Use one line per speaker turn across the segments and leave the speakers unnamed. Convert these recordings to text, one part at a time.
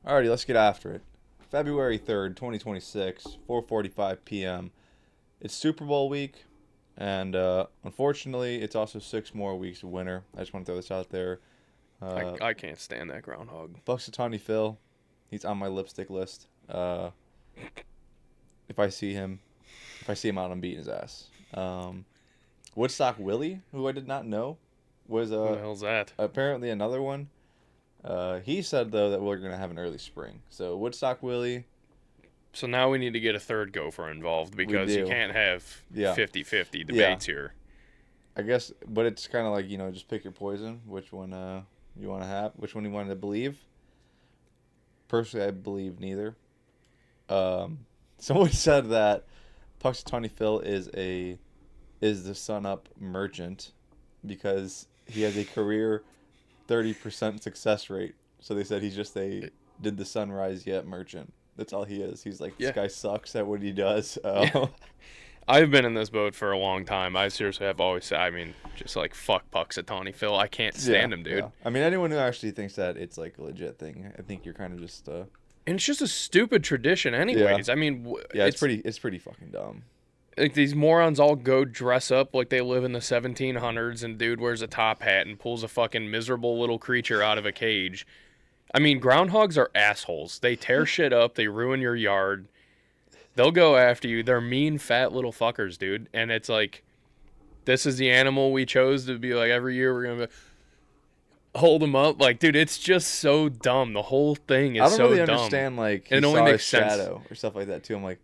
Alrighty, let's get after it. February 3rd, 2026, 4:45 p.m. It's Super Bowl week, and unfortunately, it's also 6 more weeks of winter. I just want to throw this out there. Uh,
I can't stand that groundhog.
Bucksatani Phil, he's on my lipstick list. If I see him, if I see him out, I'm beating his ass. Woodstock Willie, who I did not know, was
Who the hell's that?
apparently another one. He said though that we're gonna have an early spring. So Woodstock Willie,
So now we need to get a third gopher involved
we
because you
do.
can't have
Yeah.
50-50
Yeah.
debates here.
I guess, but it's kind of like just pick your poison. Which one you want to have? Which one you want to believe? Personally, I believe neither. Someone said that Puxatawny Phil is the sun up merchant because he has a career 30% success rate. So they said he's just a did the sunrise yet merchant. That's all he is. He's like, this
Yeah.
guy sucks at what he does.
Yeah. I've been in this boat for a long time. I seriously have always said, just like, fuck Puxatawny Phil. I can't stand him, dude.
Yeah. I mean, anyone who actually thinks that it's like a legit thing, I think you're kind of just
And it's just a stupid tradition anyways.
Yeah.
I mean,
it's pretty fucking dumb.
like these morons all go dress up like they live in the 1700s and dude wears a top hat and pulls a fucking miserable little creature out of a cage. I mean, groundhogs are assholes. They tear shit up. They ruin your yard. They'll go after you. They're mean, fat little fuckers, dude. And it's like, this is the animal we chose to be like, every year we're going to hold them up. Like, dude, it's just so dumb. The whole thing is
I don't
so
really
dumb.
understand like he
It only
saw
makes
his
sense.
shadow or stuff like that too. I'm like,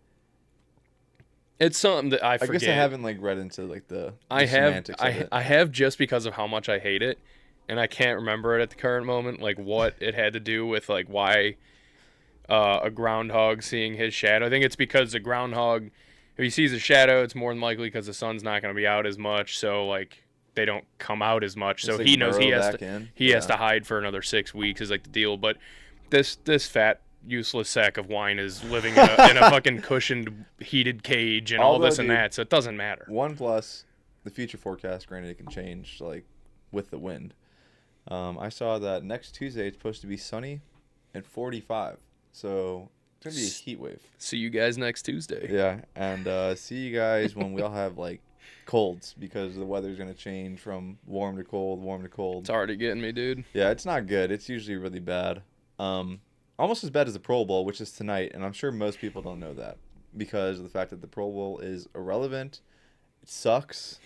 It's something that I
I
forget.
guess I haven't like read into like the
I have
semantics of it.
I have just because of how much I hate it, and I can't remember it at the current moment, like what it had to do with like why a groundhog seeing his shadow. I think it's because the groundhog, if he sees a shadow, it's more than likely because the sun's not going to be out as much, so like they don't come out as much. So
Just, like,
he knows he
burrow
has
back
to
in.
he has
Yeah.
to hide for another 6 weeks is like the deal. But this fat useless sack of wine is living in a fucking cushioned heated cage and all
Although,
this and
dude,
that, so it doesn't matter.
OnePlus, the future forecast, granted it can change like with the wind. I saw that next Tuesday it's supposed to be sunny and 45. So it's gonna be a heat wave.
See you guys next Tuesday.
Yeah, and see you guys when we all have like colds because the weather's gonna change from warm to cold, warm to cold.
It's already getting me, dude.
Yeah, it's not good. It's usually really bad. Almost as bad as the Pro Bowl, which is tonight, and I'm sure most people don't know that because of the fact that the Pro Bowl is irrelevant. It sucks.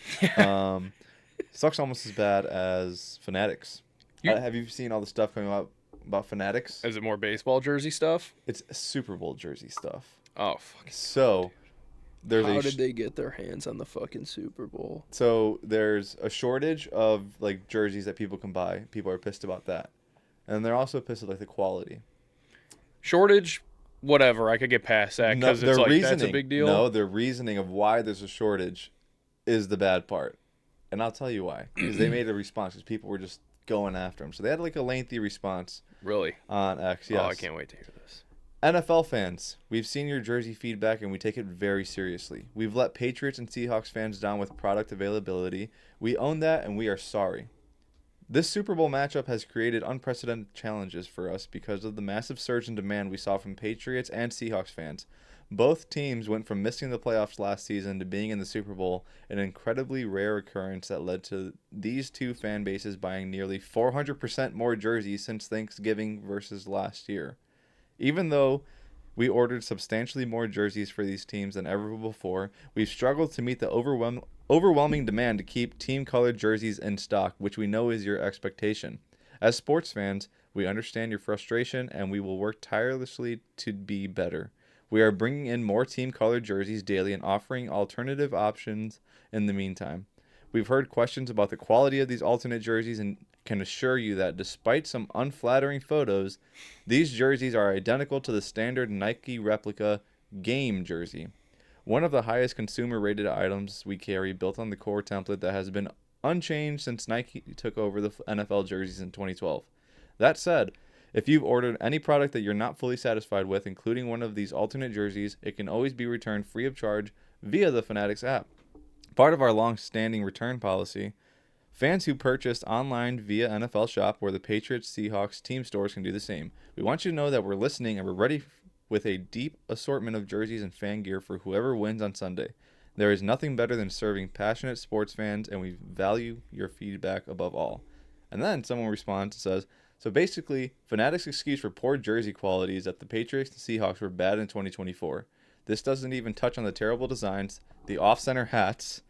Sucks almost as bad as Fanatics. Have you seen all the stuff coming out about Fanatics?
Is it more baseball jersey stuff?
It's Super Bowl jersey stuff.
Oh, fuck.
So there's
How did they get their hands on the fucking Super Bowl?
So there's a shortage of like jerseys that people can buy. People are pissed about that, and they're also pissed at like the quality.
Shortage, whatever. I could get past that because it's like that's a big deal.
No, their reasoning of why there's a shortage is the bad part, and I'll tell you why. Because they made a response because people were just going after them. So they had like a lengthy response
Really?
on X. Yes.
Oh, I can't wait to hear this.
NFL fans, we've seen your jersey feedback and we take it very seriously. We've let Patriots and Seahawks fans down with product availability. We own that and we are sorry. This Super Bowl matchup has created unprecedented challenges for us because of the massive surge in demand we saw from Patriots and Seahawks fans. Both teams went from missing the playoffs last season to being in the Super Bowl, an incredibly rare occurrence that led to these two fan bases buying nearly 400% more jerseys since Thanksgiving versus last year. Even though we ordered substantially more jerseys for these teams than ever before, we've struggled to meet the overwhelming demand to keep team-colored jerseys in stock, which we know is your expectation. As sports fans, we understand your frustration, and we will work tirelessly to be better. We are bringing in more team-colored jerseys daily and offering alternative options in the meantime. We've heard questions about the quality of these alternate jerseys and can assure you that despite some unflattering photos, these jerseys are identical to the standard Nike replica game jersey, one of the highest consumer-rated items we carry, built on the core template that has been unchanged since Nike took over the NFL jerseys in 2012. That said, if you've ordered any product that you're not fully satisfied with, including one of these alternate jerseys, it can always be returned free of charge via the Fanatics app. Part of our long-standing return policy, Fans who purchased online via NFL Shop or the Patriots Seahawks team stores can do the same. We want you to know that we're listening and we're ready with a deep assortment of jerseys and fan gear for whoever wins on Sunday. There is nothing better than serving passionate sports fans, and we value your feedback above all. And then someone responds and says, so basically, Fanatics' excuse for poor jersey quality is that the Patriots and Seahawks were bad in 2024. This doesn't even touch on the terrible designs, the off-center hats,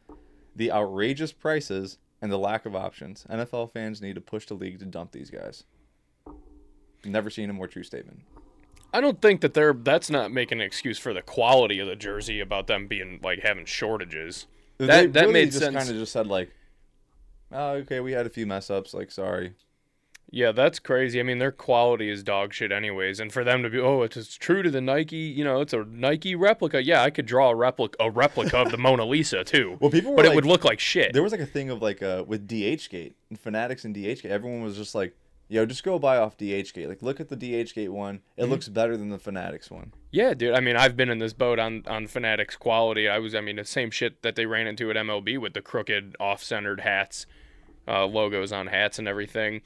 the outrageous prices, and the lack of options. NFL fans need to push the league to dump these guys. Never seen a more true statement.
I don't think that that's not making an excuse for the quality of the jersey about them being like having shortages.
They
That
really
made
just
sense.
kind of just said like, oh, okay, we had a few mess ups. Like, sorry.
Yeah, that's crazy. I mean, their quality is dog shit anyways, and for them to be, oh, it's true to the Nike, it's a Nike replica. Yeah, I could draw a replica of the Mona Lisa too.
Well, people were
but
like,
it would look like shit.
There was like a thing of like with DHgate and Fanatics and DHgate, everyone was just like, yo, just go buy off DHgate. Like, look at the DHgate one. It looks better than the Fanatics one.
Yeah, dude. I mean, I've been in this boat on Fanatics quality. The same shit that they ran into at MLB with the crooked, off-centered hats, logos on hats and everything.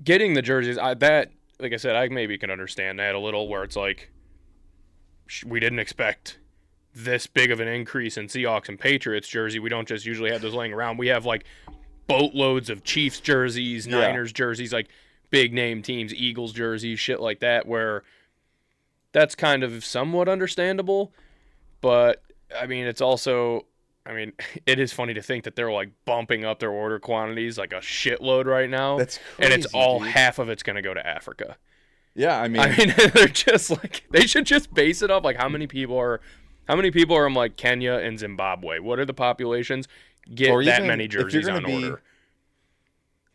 Getting the jerseys, like I said, I maybe can understand that a little, where it's like, we didn't expect this big of an increase in Seahawks and Patriots jersey. We don't just usually have those laying around. We have like boatloads of Chiefs jerseys, Niners jerseys, like big name teams, Eagles jerseys, shit like that, where that's kind of somewhat understandable. But I mean, it's also, it is funny to think that they're like bumping up their order quantities like a shitload right now.
That's crazy,
and it's all
dude.
half of it's going to go to Africa.
Yeah, I mean,
they're just like, they should just base it off like how many people are in like Kenya and Zimbabwe. What are the populations? Get
or
that
even
many
if you're
jerseys
gonna
on
be
order.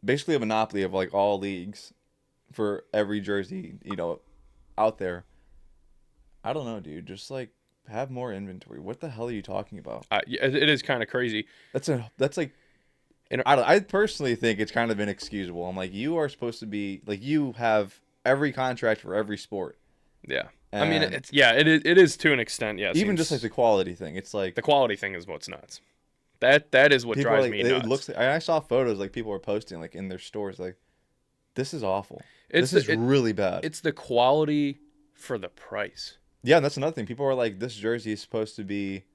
basically a monopoly of like all leagues for every jersey, out there. I don't know, dude. Just like have more inventory. What the hell are you talking about?
It is kind of crazy.
That's like,
And
I personally think it's kind of inexcusable. I'm like, you are supposed to be like, you have every contract for every sport.
yeah,
And
it is to an extent. Yeah,
even just like the quality thing. It's like
the quality thing is what's nuts. That is what
people are
drives
like,
me nuts.
it looks. I saw photos like people are posting like in their stores like, this is awful.
This
is really bad.
It's the quality for the price.
Yeah, and that's another thing. People are like, this jersey is supposed to be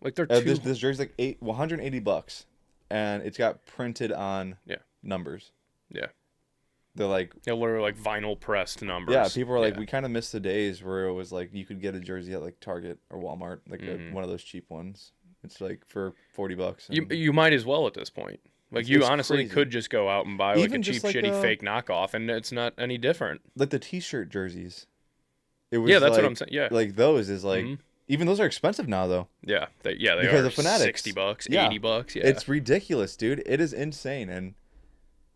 Like they're
this jersey's like $180, and it's got printed on numbers.
Yeah.
They're like,
they're literally like vinyl pressed numbers.
yeah. People are like, we kind of missed the days where it was like you could get a jersey at like Target or Walmart, like one of those cheap ones. It's like for $40.
You might as well at this point. Like you honestly
crazy.
could just go out and buy like
Even
a cheap,
just like
shitty fake knockoff, and it's not any different.
Like the T-shirt jerseys. It was
Yeah, that's
like,
what I'm saying. Yeah,
like those is like even those are expensive now though.
yeah, they
because
are
of Fanatics.
$60,
Yeah.
$80. Yeah,
It's ridiculous, dude. It is insane, and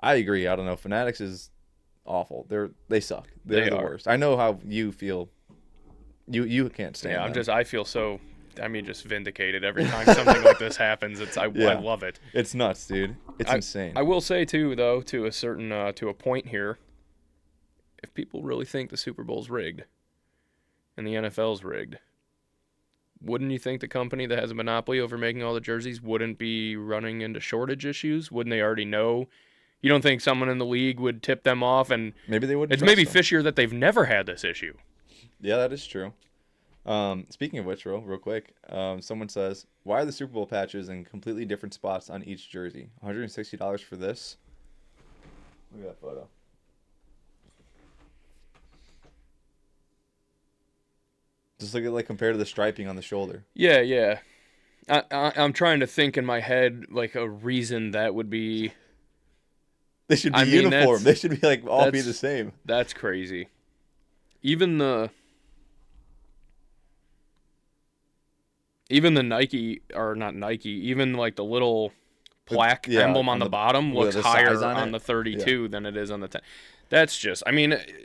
I agree. I don't know. Fanatics is awful. They suck. They're the worst. I know how you feel. You can't stand.
Yeah, I feel so. Just vindicated every time something like this happens. I love it.
It's nuts, dude. It's insane.
I will say too, though, to a point here, if people really think the Super Bowl's rigged and the NFL's rigged, wouldn't you think the company that has a monopoly over making all the jerseys wouldn't be running into shortage issues? Wouldn't they already know? You don't think someone in the league would tip them off? And
maybe they wouldn't.
It's maybe fishier that they've never had this issue.
Yeah, that is true. Speaking of which, real quick, someone says, why are the Super Bowl patches in completely different spots on each jersey? $160 for this? Look at that photo. Just look at like compared to the striping on the shoulder.
Yeah. I'm trying to think in my head like a reason that would be.
They should be uniform. They should be like all be the same.
That's crazy. Even the Nike, or not Nike, even like the little plaque emblem on the bottom looks higher on the 32 than it is on the 10. That's just,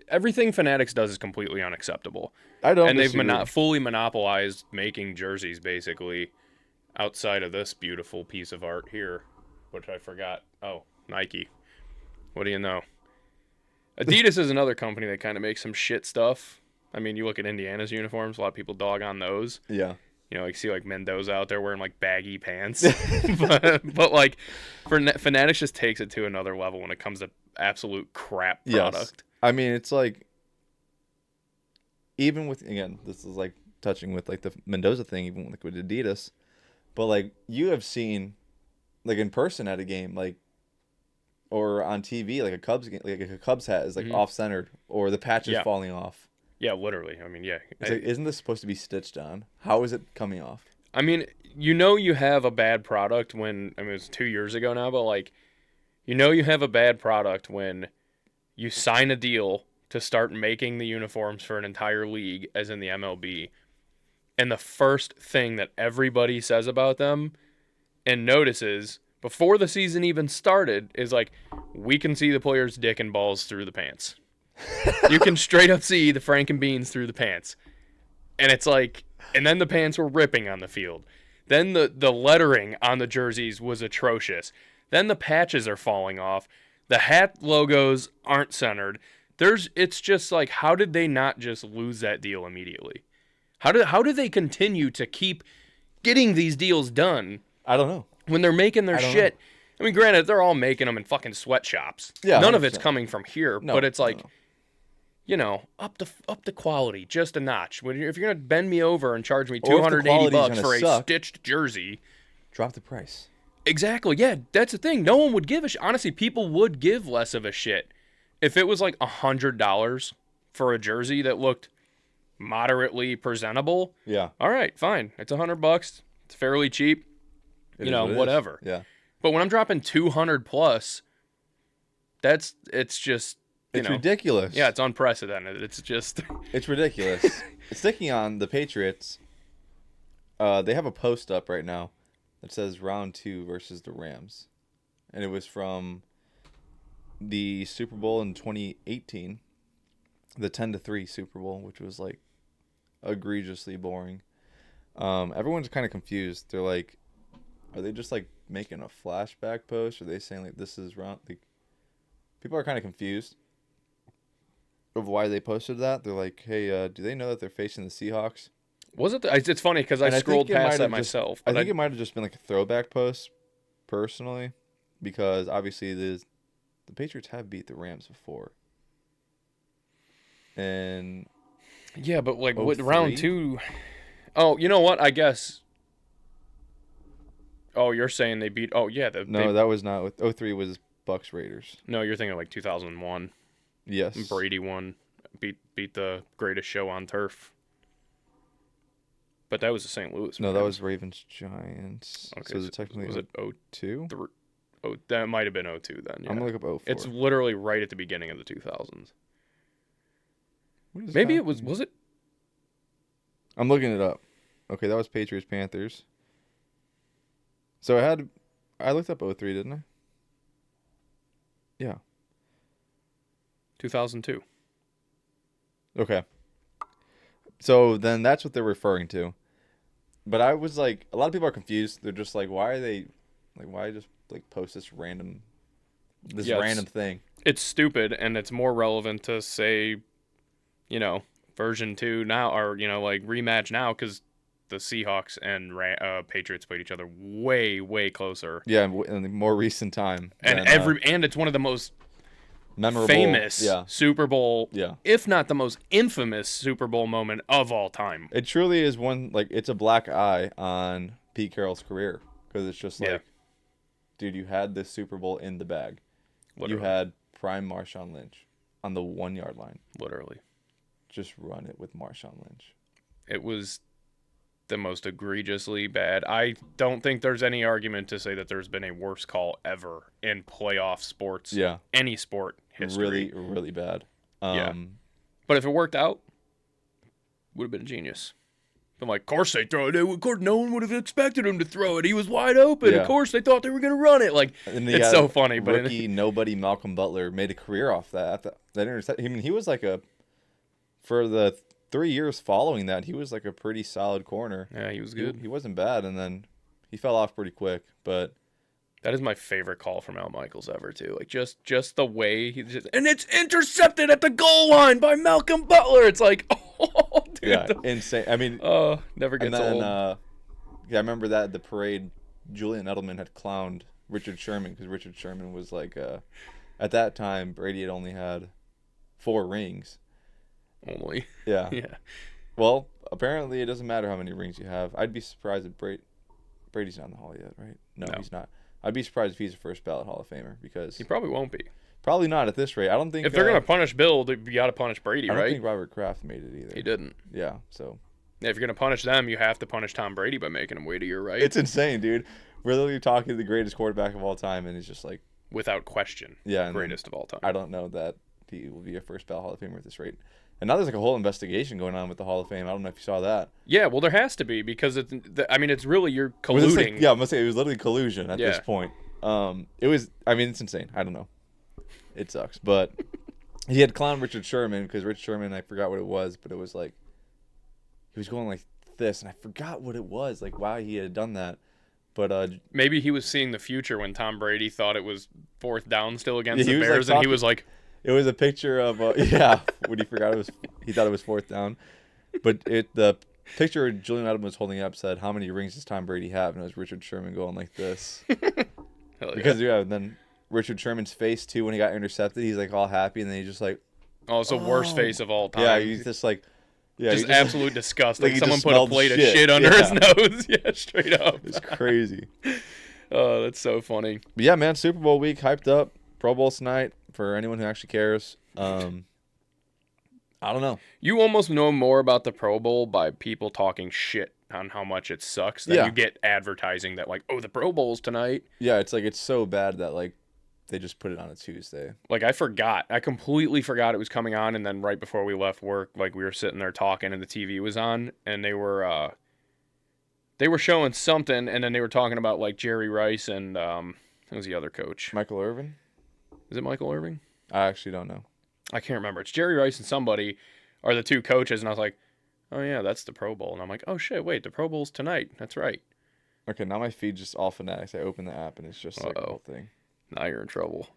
everything Fanatics does is completely unacceptable.
I don't
And
disagree.
they've fully monopolized making jerseys, basically, outside of this beautiful piece of art here, which I forgot. Oh, Nike. What do you know? Adidas is another company that kind of makes some shit stuff. You look at Indiana's uniforms, a lot of people dog on those.
Yeah.
You know, like see like Mendoza out there wearing like baggy pants, but like Fanatics just takes it to another level when it comes to absolute crap product.
Yes. I mean, it's like, even with, again, this is like touching with like the Mendoza thing, even like with Adidas, but like you have seen, like in person at a game, like, or on TV, like a Cubs game, like a Cubs hat is like off centered, or the patch is falling off.
Yeah, literally. I mean, yeah.
It's like, isn't this supposed to be stitched on? How is it coming off?
I mean, you know you have a bad product when, I mean, it was 2 years ago now, but like, you know you have a bad product when you sign a deal to start making the uniforms for an entire league, as in the MLB, and the first thing that everybody says about them and notices before the season even started is like, we can see the player's dick and balls through the pants. You can straight up see the Frankenbeans through the pants. And it's like, and then the pants were ripping on the field. Then the lettering on the jerseys was atrocious. Then the patches are falling off. The hat logos aren't centered. It's just like, how did they not just lose that deal immediately? How do they continue to keep getting these deals done?
I don't know.
When they're making their shit. Know. I mean, granted, they're all making them in fucking sweatshops.
Yeah,
none
100%.
of it's coming from here, but it's like, you know, up the quality just a notch. If you're gonna bend me over and charge me $280 for a stitched jersey,
drop the price.
Exactly. Yeah, that's the thing. No one would give a shit. Honestly, people would give less of a shit if it was like $100 for a jersey that looked moderately presentable.
Yeah.
All right, fine. It's $100. It's fairly cheap. You know, whatever.
Yeah.
But when I'm dropping 200 plus, it's just.
It's ridiculous.
Yeah, it's unprecedented. It's just...
It's ridiculous. Sticking on the Patriots, they have a post up right now that says round 2 versus the Rams. And it was from the Super Bowl in 2018, the 10-3 Super Bowl, which was like egregiously boring. Everyone's kind of confused. They're like, are they just like making a flashback post? Or are they saying like this is round... Like, people are kind of confused of why they posted that. They're like, hey, do they know that they're facing the Seahawks?
Was it? It's funny because I scrolled past that myself.
I think it might have just been like a throwback post, personally, because obviously the Patriots have beat the Rams before. And
yeah, but like what round 2? Oh, you know what? I guess. Oh, you're saying they beat? Oh, yeah.
No, that was not. 03 was Bucks Raiders.
No, you're thinking like 2001.
Yes.
Brady won, beat the greatest show on turf. But that was the St. Louis.
No, that was Ravens Giants.
Okay,
so was it technically
was it
02?
Oh, that might have been 02 then. Yeah.
I'm gonna look up 04.
It's literally right at the beginning of the 2000s.
Maybe
it was it?
I'm looking it up. Okay, that was Patriots Panthers. So I looked up 03, didn't I? Yeah.
2002.
Okay. So then that's what they're referring to. But I was like, a lot of people are confused. They're just like, why just like post this random thing?
It's stupid, and it's more relevant to say, you know, version 2 now, or, you know, like rematch now, because the Seahawks and Patriots played each other way, way closer.
Yeah, in the more recent time.
And and it's one of the most
memorable,
famous Super Bowl, if not the most infamous Super Bowl moment of all time.
It truly is one, like, it's a black eye on Pete Carroll's career, because it's just like, dude, you had this Super Bowl in the bag. Literally. You had prime Marshawn Lynch on the 1-yard line.
Literally.
Just run it with Marshawn Lynch.
It was the most egregiously bad. I don't think there's any argument to say that there's been a worse call ever in playoff sports.
Yeah.
Any sport history.
Really, really bad.
Yeah. But if it worked out, would have been a genius. I'm like, of course they throw it. Of course, no one would have expected him to throw it. He was wide open. Yeah. Of course, they thought they were going to run it. Like, it's so funny. But
nobody Malcolm Butler made a career off that. That interception. I mean, he was like for the 3 years following that, he was like a pretty solid corner.
Yeah, he was good.
He wasn't bad, and then he fell off pretty quick. But
that is my favorite call from Al Michaels ever, too. Like, just the way and it's intercepted at the goal line by Malcolm Butler. It's like, oh, Oh, dude.
Yeah, insane. I mean,
Oh, never
and
gets
then
old.
yeah, I remember that at the parade, Julian Edelman had clowned Richard Sherman because Richard Sherman was like, at that time Brady had only had 4 rings.
Only.
Yeah.
Yeah.
Well, apparently it doesn't matter how many rings you have. I'd be surprised if Brady's not in the Hall yet, right? No,
No.
he's not. I'd be surprised if he's a first ballot Hall of Famer because
He probably won't be.
probably not at this rate. I don't think
If they're going to punish Bill, you got to punish Brady,
I don't
right?
think Robert Kraft made it either.
He didn't.
Yeah, so
If you're going to punish them, you have to punish Tom Brady by making him wait a year, right?
it's insane, dude. We're literally talking to the greatest quarterback of all time, and he's just like,
Without question.
yeah, and
Greatest of all time.
I don't know that he will be a first ballot Hall of Famer at this rate. And now there's like a whole investigation going on with the Hall of Fame. I don't know if you saw that.
Yeah, well, there has to be because it's really you're
Was this,
colluding.
like, yeah, I must say it was literally collusion at this
Yeah.
point. It was. I mean, it's insane. I don't know. It sucks, but he had clowned Richard Sherman because Richard Sherman, I forgot what it was, but it was like he was going like this, and I forgot what it was. Like why he had done that, but
Maybe he was seeing the future when Tom Brady thought it was 4th down still against
Yeah, he
the
was, like,
Bears, and he
talking-
was like,
it was a picture of yeah. When he forgot it was, he thought it was 4th down, but the picture Julian Edelman was holding up said, "How many rings does Tom Brady have?" And it was Richard Sherman going like this.
hell yeah.
Because yeah, then Richard Sherman's face too when he got intercepted, he's like all happy, and then he's just like,
Oh, it's the worst face of all time.
yeah, he's just like, yeah,
just
he's just,
absolute disgust.
like
Like
he
someone
just
put a
smelled
plate of
shit.
shit under
Yeah.
his nose. Yeah, straight up.
It's crazy.
Oh, that's so funny.
But yeah, man, Super Bowl week hyped up. Pro Bowl tonight for anyone who actually cares. I don't know.
You almost know more about the Pro Bowl by people talking shit on how much it sucks than
Yeah.
you get advertising that like, oh, the Pro Bowl's tonight.
Yeah, it's like it's so bad that like they just put it on a Tuesday.
Like I forgot. I completely forgot it was coming on, and then right before we left work, like we were sitting there talking and the TV was on and they were showing something, and then they were talking about like Jerry Rice and who was the other coach?
Michael Irvin?
Is it Michael Irving?
I actually don't know.
I can't remember. It's Jerry Rice and somebody are the two coaches, and I was like, oh yeah, that's the Pro Bowl. And I'm like, oh shit, wait, the Pro Bowl's tonight. That's right.
Okay, now my feed just all Fanatics. I open the app and it's just like the
Uh-oh.
whole thing.
Now you're in trouble.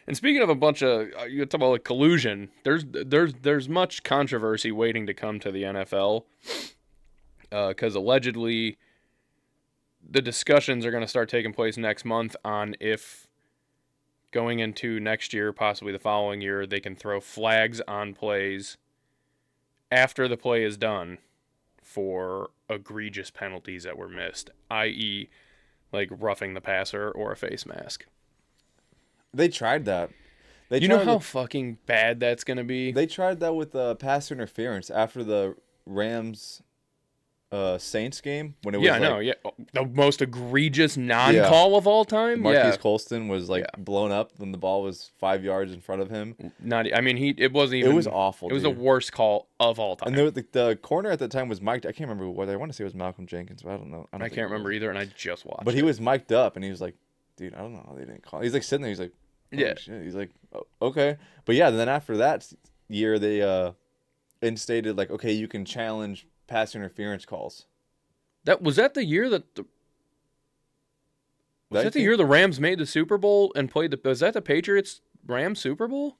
And speaking of a bunch of you talk about like collusion, there's much controversy waiting to come to the NFL because allegedly the discussions are going to start taking place next month on if going into next year, possibly the following year, they can throw flags on plays after the play is done for egregious penalties that were missed, i.e., like roughing the passer or a face mask.
They tried that.
You know how fucking bad that's going to be?
They tried that with pass interference after the Rams Saints game when it was
Yeah, I know. Yeah, the most egregious non-call of all time.
Marquise Colston was like blown up when the ball was 5 yards in front of him.
I mean, it wasn't even.
It was awful.
It was
dude.
the worst call of all time.
And there was the corner at the time was mic'd. I can't remember whether I want to say it was Malcolm Jenkins, but I don't know.
I can't remember either, and I just watched.
But he was mic'd up, and he was like, "Dude, I don't know how they didn't call." He's like sitting there. He's like, "Oh,
Yeah.
shit." He's like, oh, "Okay." But yeah, then after that year, they instated like, "Okay, you can challenge pass interference calls."
Was that the year that the year the Rams made the Super Bowl and played the? Was that the Patriots Rams Super Bowl?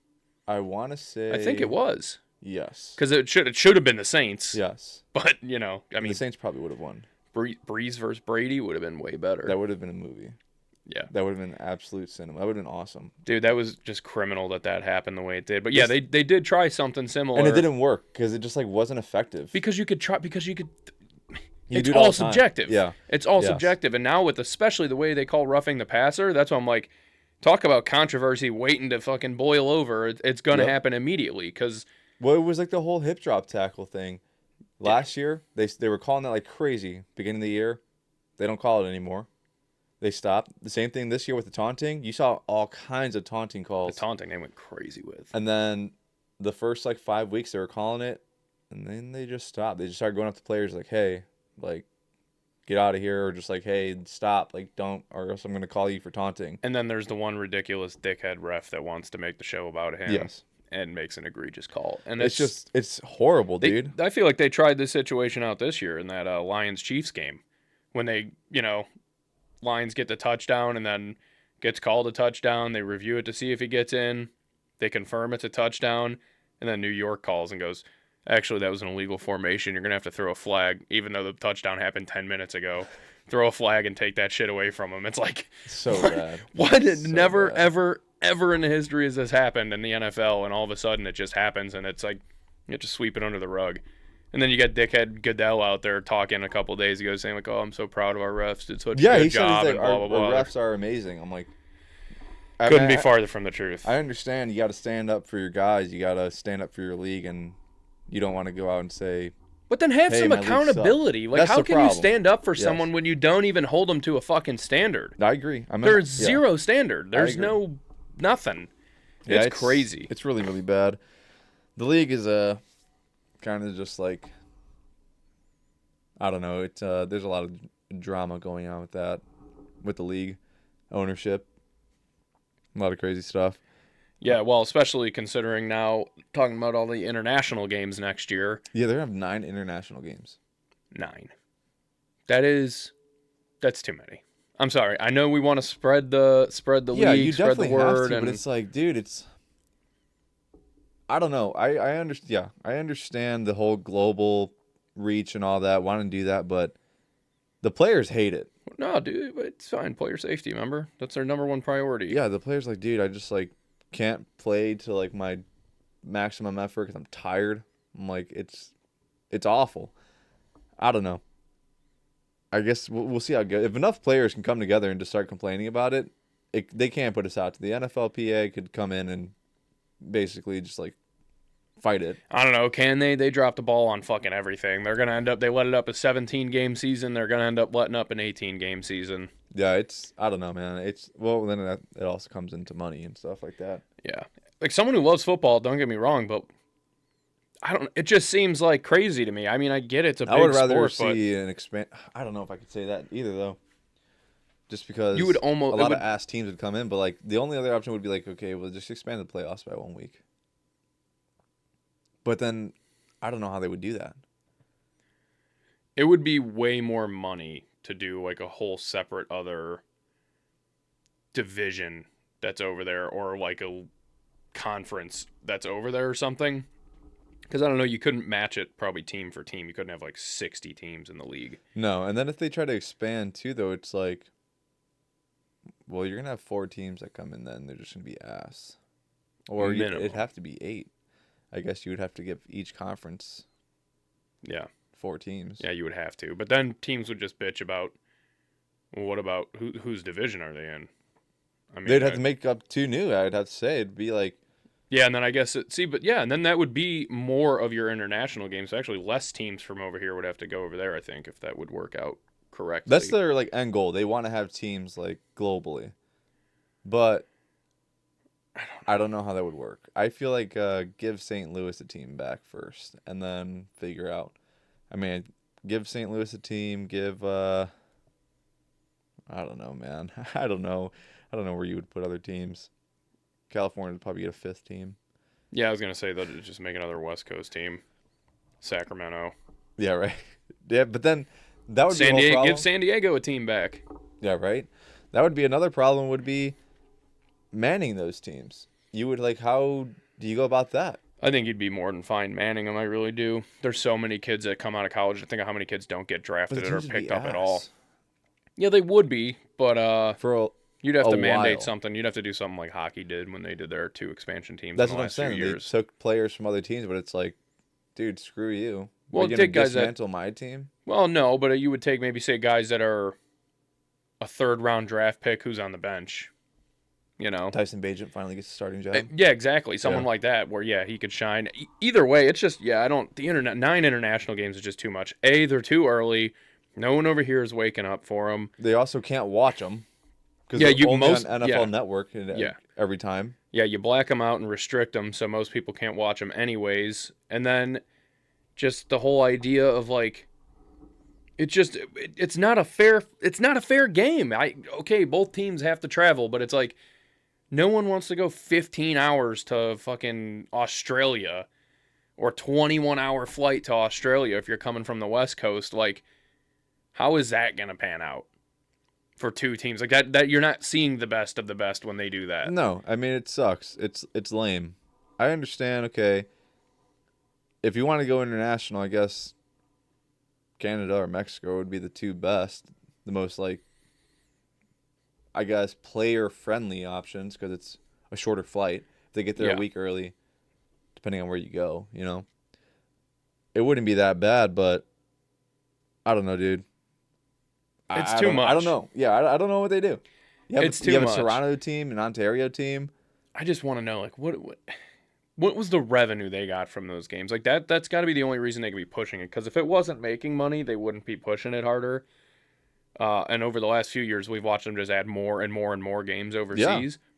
I want to say.
I think it was.
Yes.
Because it should have been the Saints.
Yes.
But I mean,
The Saints probably would have won.
Breeze versus Brady would have been way better.
That would have been a movie.
Yeah.
That would have been absolute cinema. That would have been awesome.
Dude, that was just criminal that happened the way it did. But yeah, they did try something similar.
And it didn't work because it just like wasn't effective.
Because you could.
You
It's
do it all
all
the time.
subjective.
Yeah.
It's all
Yes.
subjective. And now with especially the way they call roughing the passer, that's why I'm like, talk about controversy waiting to fucking boil over. It's going to
Yep.
happen immediately because
Well, it was like the whole hip drop tackle thing. Last year, they were calling that like crazy. Beginning of the year, they don't call it anymore. They stopped. The same thing this year with the taunting. You saw all kinds of taunting
the
calls.
taunting they went crazy with.
And then the first like 5 weeks they were calling it, and then they just stopped. They just started going up to players like, "Hey, like, get out of here," or just like, "Hey, stop, like, don't, or else I'm gonna call you for taunting."
And then there's the one ridiculous dickhead ref that wants to make the show about him.
Yes.
And makes an egregious call. And
It's horrible, dude.
I feel like they tried this situation out this year in that Lions-Chiefs game when they, Lions get the touchdown and then gets called a touchdown. They review it to see if he gets in. They confirm it's a touchdown. And then New York calls and goes, Actually, that was an illegal formation. You're going to have to throw a flag, even though the touchdown happened 10 minutes ago. Throw a flag and take that shit away from them. It's like,
So
what?
bad.
What?
So
Never,
bad.
ever in the history has this happened in the NFL, and all of a sudden it just happens, and it's like, you just sweep it under the rug. And then you got dickhead Goodell out there talking a couple days ago saying, like, oh, I'm so proud of our refs. Did such a
Yeah,
good
he said
job,
he's
and
like,
blah, blah,
our
blah.
refs are amazing. I'm like,
Couldn't be farther from the truth.
I understand you got to stand up for your guys. You got to stand up for your league, and you don't want to go out and say,
But then have
hey,
some
my league
accountability.
sucks.
Like,
That's
how
the
can you
problem.
stand up for
Yes.
someone when you don't even hold them to a fucking standard?
I agree. I mean,
There's zero standard. There's
agree.
no nothing.
Yeah,
It's crazy.
It's really, really bad. The league is kind of just like, I don't know. It's there's a lot of drama going on with that, with the league ownership. A lot of crazy stuff.
Yeah, well, especially considering now talking about all the international games next year.
Yeah, they have 9 international games.
9. That's too many. I'm sorry. I know we want to spread the
Yeah,
league,
you
spread the
definitely
word,
have to,
and
but it's like, dude, it's. I don't know. I understand. Yeah, I understand the whole global reach and all that, wanting to do that, but the players hate it.
no, dude, but it's fine. Player safety, remember? That's their number one priority.
Yeah, the players like, dude, I just like can't play to like my maximum effort because I'm tired. I'm like, it's awful. I don't know. I guess we'll see how it goes. If enough players can come together and just start complaining about it, they can't put us out. The NFLPA could come in and basically just like fight it.
I don't know. Can they? They dropped the ball on fucking everything. They're gonna end up. They let it up a 17-game season. They're gonna end up letting up an 18-game season.
Yeah, I don't know, man. Then it also comes into money and stuff like that.
Yeah, like someone who loves football. Don't get me wrong, but I don't. It just seems like crazy to me. I mean, I get it's a big
I would rather
sport,
see an expand. I don't know if I could say that either though. Just because
You would almost-
a
it
lot
would-
of ass teams would come in, but like the only other option would be like, okay, we'll just expand the playoffs by 1 week. But then I don't know how they would do that.
it would be way more money to do like a whole separate other division that's over there, or like a conference that's over there or something. Because I don't know, you couldn't match it probably team for team. You couldn't have like 60 teams in the league.
No, and then if they try to expand too, though, it's like, well, you're gonna have 4 teams that come in, then they're just gonna be ass. Or
Minimum.
it'd have to be 8. I guess you would have to give each conference
Yeah.
4 teams.
Yeah, you would have to. But then teams would just bitch about, well, what about whose division are they in? I mean,
They'd have to make up 2 new. I'd have to say it'd be like,
yeah, and then I guess and then that would be more of your international games. So actually, less teams from over here would have to go over there. I think if that would work out correctly.
that's their like end goal. They want to have teams like globally, but I don't know how that would work. I feel like give St. Louis a team back first, and then figure out. I mean, give St. Louis a team. Give I don't know, man. I don't know where you would put other teams. California would probably get a 5th team.
Yeah, I was gonna say that it'd just make another West Coast team. Sacramento.
Yeah, right. Yeah, but then that would be a
San
whole
Diego.
problem.
Give San Diego a team back.
Yeah, right. That would be another problem. Would be manning those teams. You would like, how do you go about that?
I think you'd be more than fine manning them. I really do. There's so many kids that come out of college. I think of how many kids don't get
But
drafted
the
that are
teams would be
picked up at all.
ass
Yeah, they would be, but
for
you'd have
a
to mandate
while.
something. You'd have to do something like hockey did when they did their 2 expansion teams
That's
in the
what I'm
last few
saying. They
years.
took players from other teams, but it's like, dude, screw you.
Well,
Are you gonna
take guys that-
dismantle my team?
Well, no, but you would take maybe say guys that are a 3rd-round draft pick who's on the bench. You know.
Tyson Bagent finally gets a starting job.
Yeah, exactly. Someone
Yeah.
like that where he could shine. Either way, it's just I don't the internet 9 international games is just too much. They're too early. No one over here is waking up for them.
They also can't watch them because
Yeah,
they're
you
only
most-
on NFL
yeah.
Network
Yeah.
every time.
Yeah, you black them out and restrict them so most people can't watch them anyways. And then just the whole idea of like it's not a fair game. Okay, both teams have to travel, but it's like no one wants to go 15 hours to fucking Australia or 21-hour flight to Australia if you're coming from the West Coast. Like, how is that going to pan out for 2 teams? Like that you're not seeing the best of the best when they do that.
No, I mean it sucks. It's lame. I understand. Okay, if you want to go international, I guess Canada or Mexico would be the two best, the most like, I guess, player-friendly options because it's a shorter flight. If they get there a week early, depending on where you go, it wouldn't be that bad. But I don't know, dude.
It's too much.
I don't know. Yeah, I don't know what they do.
It's too
you have
much.
a Toronto team, an Ontario team.
I just want to know, like, what was the revenue they got from those games? Like, that's got to be the only reason they could be pushing it. Because if it wasn't making money, they wouldn't be pushing it harder. And over the last few years, we've watched them just add more and more and more games overseas. Yeah.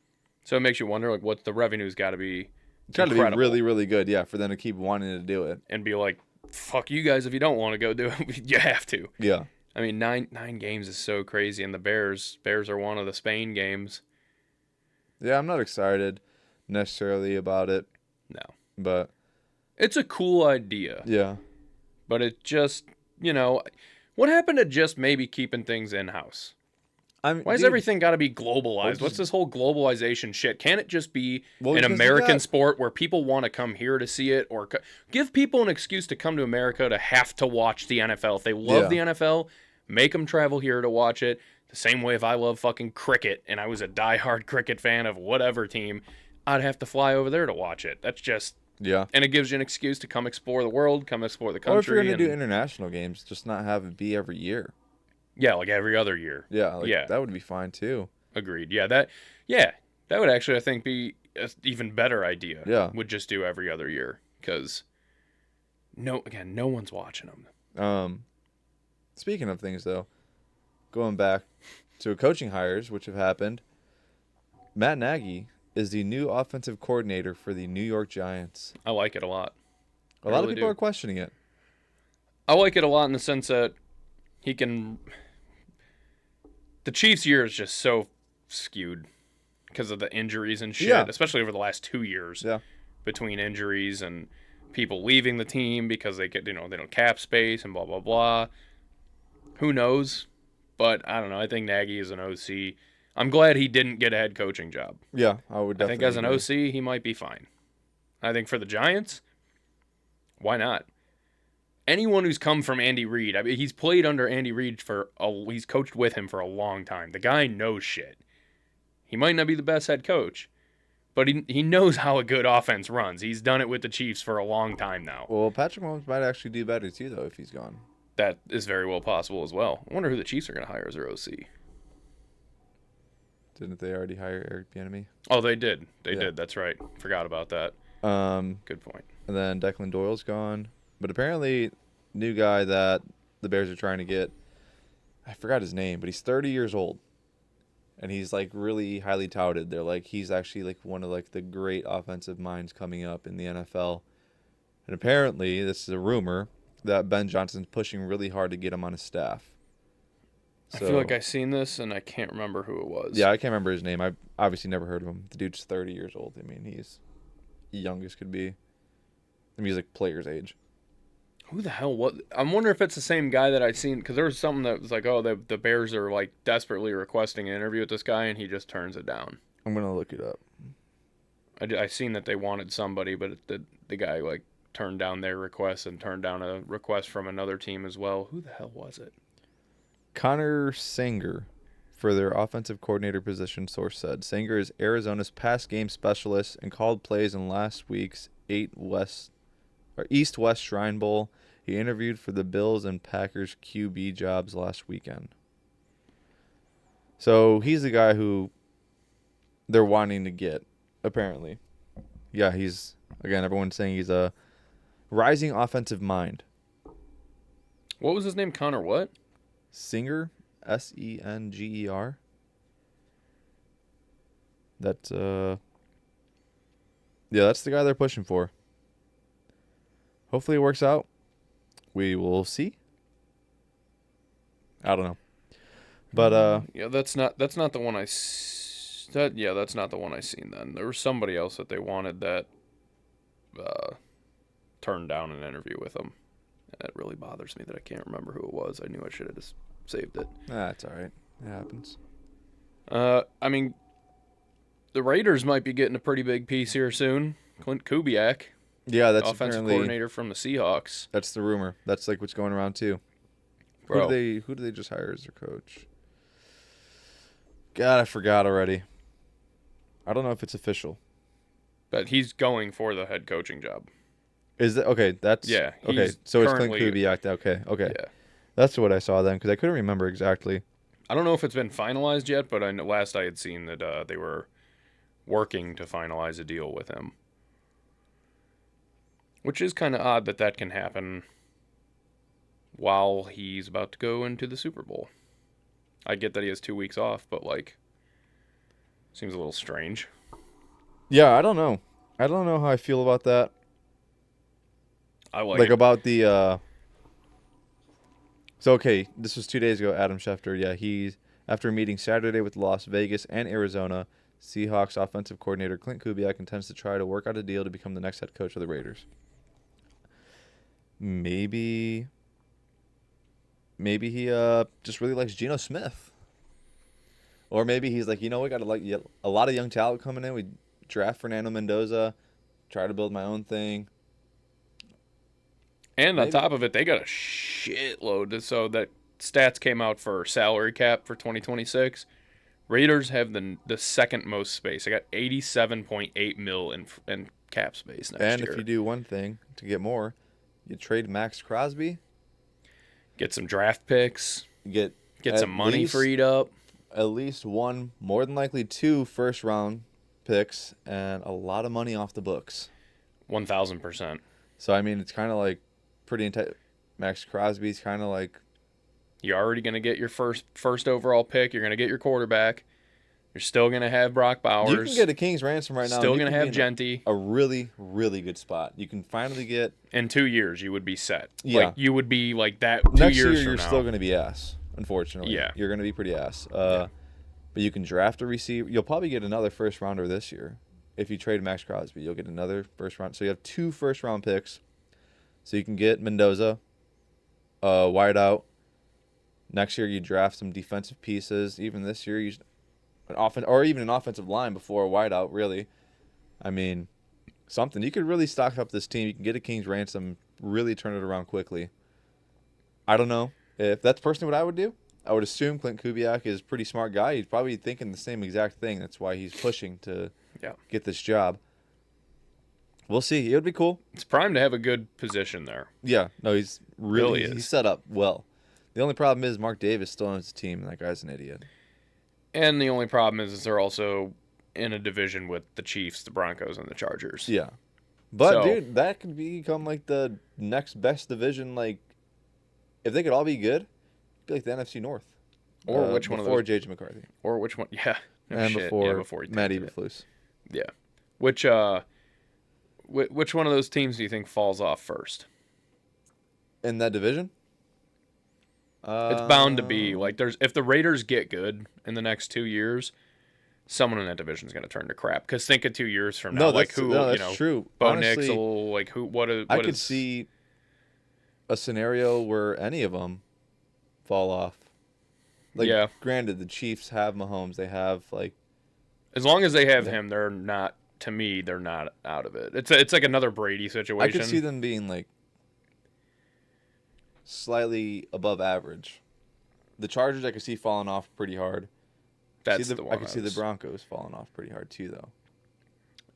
So it makes you wonder, like, what the revenue's got to be.
It's got to be really, really good, yeah, for them to keep wanting to do it.
And be like, fuck you guys if you don't want to go do it. You have to.
Yeah.
I mean, nine games is so crazy, and the Bears are one of the Spain games.
Yeah, I'm not excited necessarily about it.
No.
But
it's a cool idea.
Yeah.
But it just, what happened to just maybe keeping things in-house? Why has everything got to be globalized? What's this whole globalization shit? Can't it just be an American sport where people want to come here to see it? Or give people an excuse to come to America to have to watch the NFL. If they love the NFL, make them travel here to watch it. The same way if I love fucking cricket and I was a diehard cricket fan of whatever team, I'd have to fly over there to watch it. That's just...
Yeah.
And it gives you an excuse to come explore the world, come explore the country.
Or if you're going to do international games, just not have it be every year.
Yeah, like every other year.
Yeah, that would be fine too.
Agreed. Yeah, that would actually, I think, be an even better idea.
Yeah.
Would just do every other year because no one's watching them.
Speaking of things though, going back to coaching hires which have happened, Matt Nagy is the new offensive coordinator for the New York Giants.
I like it a lot.
A lot of people are questioning it.
I like it a lot in the sense that he can... The Chiefs' year is just so skewed because of the injuries and shit, especially over the last 2 years.
Yeah.
Between injuries and people leaving the team because they don't cap space and blah, blah, blah. Who knows? But I don't know. I think Nagy is an OC. I'm glad he didn't get a head coaching job.
Yeah, I would definitely
I think as an OC, he might be fine. I think for the Giants, why not? Anyone who's come from Andy Reid, I mean, he's played under Andy Reid he's coached with him for a long time. The guy knows shit. He might not be the best head coach, but he knows how a good offense runs. He's done it with the Chiefs for a long time now.
Well, Patrick Mahomes might actually do better too, though, if he's gone.
That is very well possible as well. I wonder who the Chiefs are going to hire as their OC.
Didn't they already hire Eric Bieniemy?
Oh, they did. They did. That's right. Forgot about that. Good point.
And then Declan Doyle's gone. But apparently, new guy that the Bears are trying to get, I forgot his name, but he's 30 years old. And he's, like, really highly touted. They're like, he's actually, like, one of, like, the great offensive minds coming up in the NFL. And apparently, this is a rumor, that Ben Johnson's pushing really hard to get him on his staff.
So, I feel like I've seen this, and I can't remember who it was.
Yeah, I can't remember his name. I've obviously never heard of him. The dude's 30 years old. I mean, he's young as could be. I mean, he's, like, player's age.
Who the hell was... I'm wondering if it's the same guy that I'd seen, because there was something that was like, oh, the Bears are, like, desperately requesting an interview with this guy, and he just turns it down.
I'm going to look it up.
I seen that they wanted somebody, but the guy, like, turned down their request and turned down a request from another team as well. Who the hell was it?
Connor Sanger for their offensive coordinator position, source said. Sanger is Arizona's pass game specialist and called plays in last week's East-West Shrine Bowl. He interviewed for the Bills and Packers QB jobs last weekend. So he's the guy who they're wanting to get, apparently. Yeah, everyone's saying he's a rising offensive mind.
What was his name? Connor what?
Singer, Senger. That's that's the guy they're pushing for. Hopefully it works out. We will see. I don't know. But
that's not the one that's not the one I seen then. There was somebody else that they wanted that turned down an interview with them. And it really bothers me that I can't remember who it was. I knew I should have just saved it.
It's all right. It happens.
I mean, the Raiders might be getting a pretty big piece here soon. Clint Kubiak.
Yeah, that's
offensive
apparently
coordinator from the Seahawks.
that's the rumor. That's like what's going around too.
Bro.
Who do they just hire as their coach? God, I forgot already. I don't know if it's official.
But he's going for the head coaching job.
Is that okay? That's
Yeah,
okay.
he's
So it's Clint
currently-
Kubiak. Okay.
Yeah.
That's what I saw then because I couldn't remember exactly.
I don't know if it's been finalized yet, but last I had seen that they were working to finalize a deal with him. Which is kind of odd that can happen while he's about to go into the Super Bowl. I get that he has 2 weeks off, but like, seems a little strange.
Yeah, I don't know. I don't know how I feel about that.
I like
Like
it.
about the. So okay, this was 2 days ago. Adam Schefter. Yeah, he's after a meeting Saturday with Las Vegas and Arizona. Seahawks offensive coordinator Clint Kubiak intends to try to work out a deal to become the next head coach of the Raiders. Maybe he just really likes Geno Smith. Or maybe he's like, we got a lot of young talent coming in. We draft Fernando Mendoza, try to build my own thing.
And on
Maybe.
top of it, they got a shitload. So that stats came out for salary cap for 2026. Raiders have the second most space. They got 87.8 mil in cap space next
And
year.
if you do one thing to get more, you trade Max Crosby,
Get some draft picks.
get
Some money freed up.
At least one, more than likely 2 first-round picks, and a lot of money off the books.
1,000%.
So I mean, it's kind of like pretty intense. Max Crosby's kind of like
You're already going to get your first overall pick. You're going to get your quarterback. You're still going to have Brock Bowers.
you can get a king's ransom right now.
Still
and you
going to
can
have
be in
Genty.
a really, really good spot. You can finally get
In 2 years, you would be set.
Yeah.
Like, you would be like that 2
next
years
year.
from
You're
now.
still going to be ass. Unfortunately,
Yeah.
you're going to be pretty ass.
Yeah.
But you can draft a receiver. You'll probably get another first rounder this year. If you trade Max Crosby, you'll get another first round. So you have 2 first round picks. So you can get Mendoza, wide out. Next year you draft some defensive pieces. Even this year even an offensive line before a wide out. Really, I mean, something you could really stock up this team. You can get a king's ransom, really turn it around quickly. I don't know if that's personally what I would do. I would assume Clint Kubiak is a pretty smart guy. He's probably thinking the same exact thing. That's why he's pushing to get this job. We'll see. It would be cool.
It's prime to have a good position there.
Yeah. No, he's really
is.
he's set up well. The only problem is Mark Davis still owns the team, and that guy's an idiot.
And the only problem is they're also in a division with the Chiefs, the Broncos, and the Chargers.
Yeah. But,
So-
dude, that could become, like, the next best division. Like, if they could all be good, it'd be like the NFC North.
Or which one of
before
those?
J.J. McCarthy.
Or which one? Yeah. No
And
shit.
before,
Yeah, before he
Matt
tanked it.
Eberflus.
Yeah. Which one of those teams do you think falls off first?
In that division?
It's bound to be like if the Raiders get good in the next 2 years, someone in that division is going to turn to crap. Because think of 2 years from now, like who
that's true.
Bo
Honestly,
Nix will like who what is
I could see a scenario where any of them fall off. Like,
Yeah.
granted, the Chiefs have Mahomes. They have, like,
as long as they have
Yeah.
him, they're not. To me, they're not out of it. It's like another Brady situation.
I could see them being, like, slightly above average. The Chargers I could see falling off pretty hard.
That's the one.
I could see the Broncos falling off pretty hard too, though.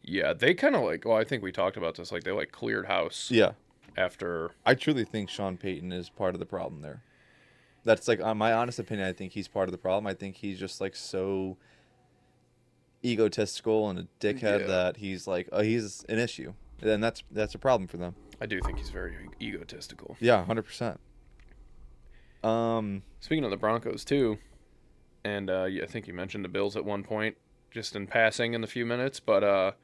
Yeah, they kind of like. Well, I think we talked about this. Like they like cleared house
Yeah,
after.
I truly think Sean Payton is part of the problem there. That's like, on my honest opinion, I think he's part of the problem. I think he's just like so egotistical and a dickhead
Yeah.
that he's like, he's an issue, and that's a problem for them.
I do think he's very egotistical.
Yeah, 100%.
Speaking of the Broncos too, and yeah, I think you mentioned the Bills at one point, just in passing in the few minutes. But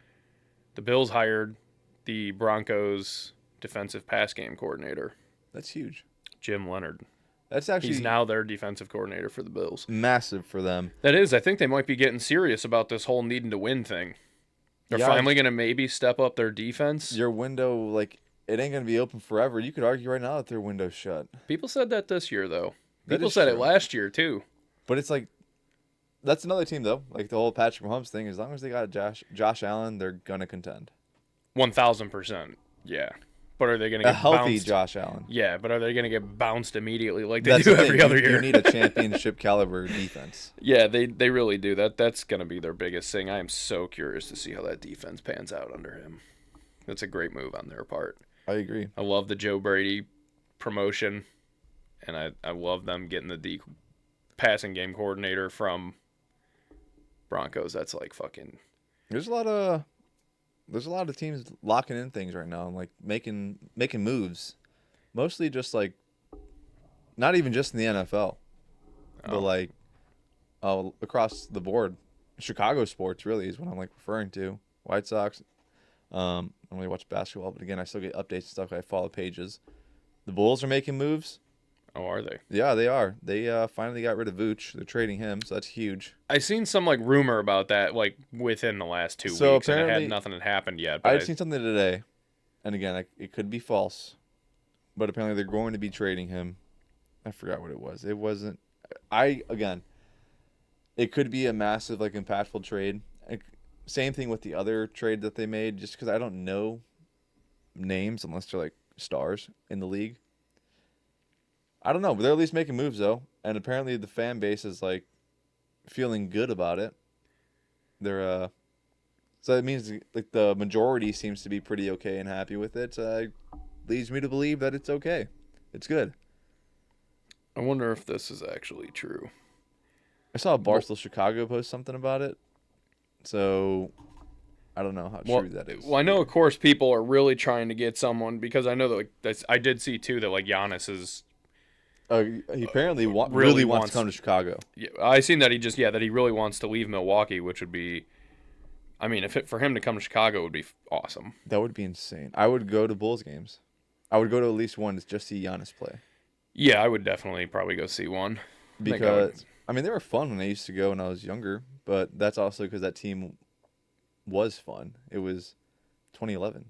the Bills hired the Broncos defensive pass game coordinator,
That's huge.
Jim Leonard.
That's actually
He's now their defensive coordinator for the Bills.
massive for them.
That is, I think they might be getting serious about this whole needing to win thing. They're
Yeah.
finally going to maybe step up their defense.
Your window, like, it ain't gonna be open forever. You could argue right now that their window's shut.
People said that this year, though.
That
People
is
said it
true.
last year, too.
But it's like, that's another team though. Like the whole Patrick Mahomes thing. As long as they got Josh Allen, they're gonna contend.
1,000%. Yeah. But are they going to
A
get
healthy
bounced?
Josh Allen.
Yeah, but are they going to get bounced immediately like they
That's
do
the thing.
every other
You
year?
need a championship caliber defense.
Yeah, they really do. That's going to be their biggest thing. I am so curious to see how that defense pans out under him. That's a great move on their part.
I agree.
I love the Joe Brady promotion, and I love them getting the passing game coordinator from Broncos. That's like fucking.
There's a lot of teams locking in things right now and like making moves. Mostly just like not even just in the NFL, but like across the board. Chicago sports really is what I'm like referring to. White Sox. I don't really watch basketball, but again, I still get updates and stuff. I follow pages. The Bulls are making moves.
Oh, are they?
Yeah, they are. They finally got rid of Vooch. They're trading him, so that's huge.
I seen some like rumor about that like within the last 2
So
weeks, and
apparently,
nothing had happened yet.
I
But
had seen something today, and again, it could be false, but apparently they're going to be trading him. I forgot what it was. It wasn't. It could be a massive like impactful trade. Same thing with the other trade that they made, just because I don't know names unless they're like stars in the league. I don't know, but they're at least making moves though, and apparently the fan base is like feeling good about it. They're so that means like the majority seems to be pretty okay and happy with it. Leads me to believe that it's okay. It's good.
I wonder if this is actually true.
I saw Barstool Chicago post something about it, so I don't know how true that is.
Well, I know, of course, people are really trying to get someone because I know that like I did see too that like Giannis is.
He apparently really wants to come to Chicago.
Yeah, I seen that that he really wants to leave Milwaukee, which would be, I mean, for him to come to Chicago would be awesome.
That would be insane. I would go to Bulls games. I would go to at least one to just see Giannis play.
Yeah, I would definitely probably go see one.
Because I mean, they were fun when I used to go when I was younger, but that's also because that team was fun. It was 2011.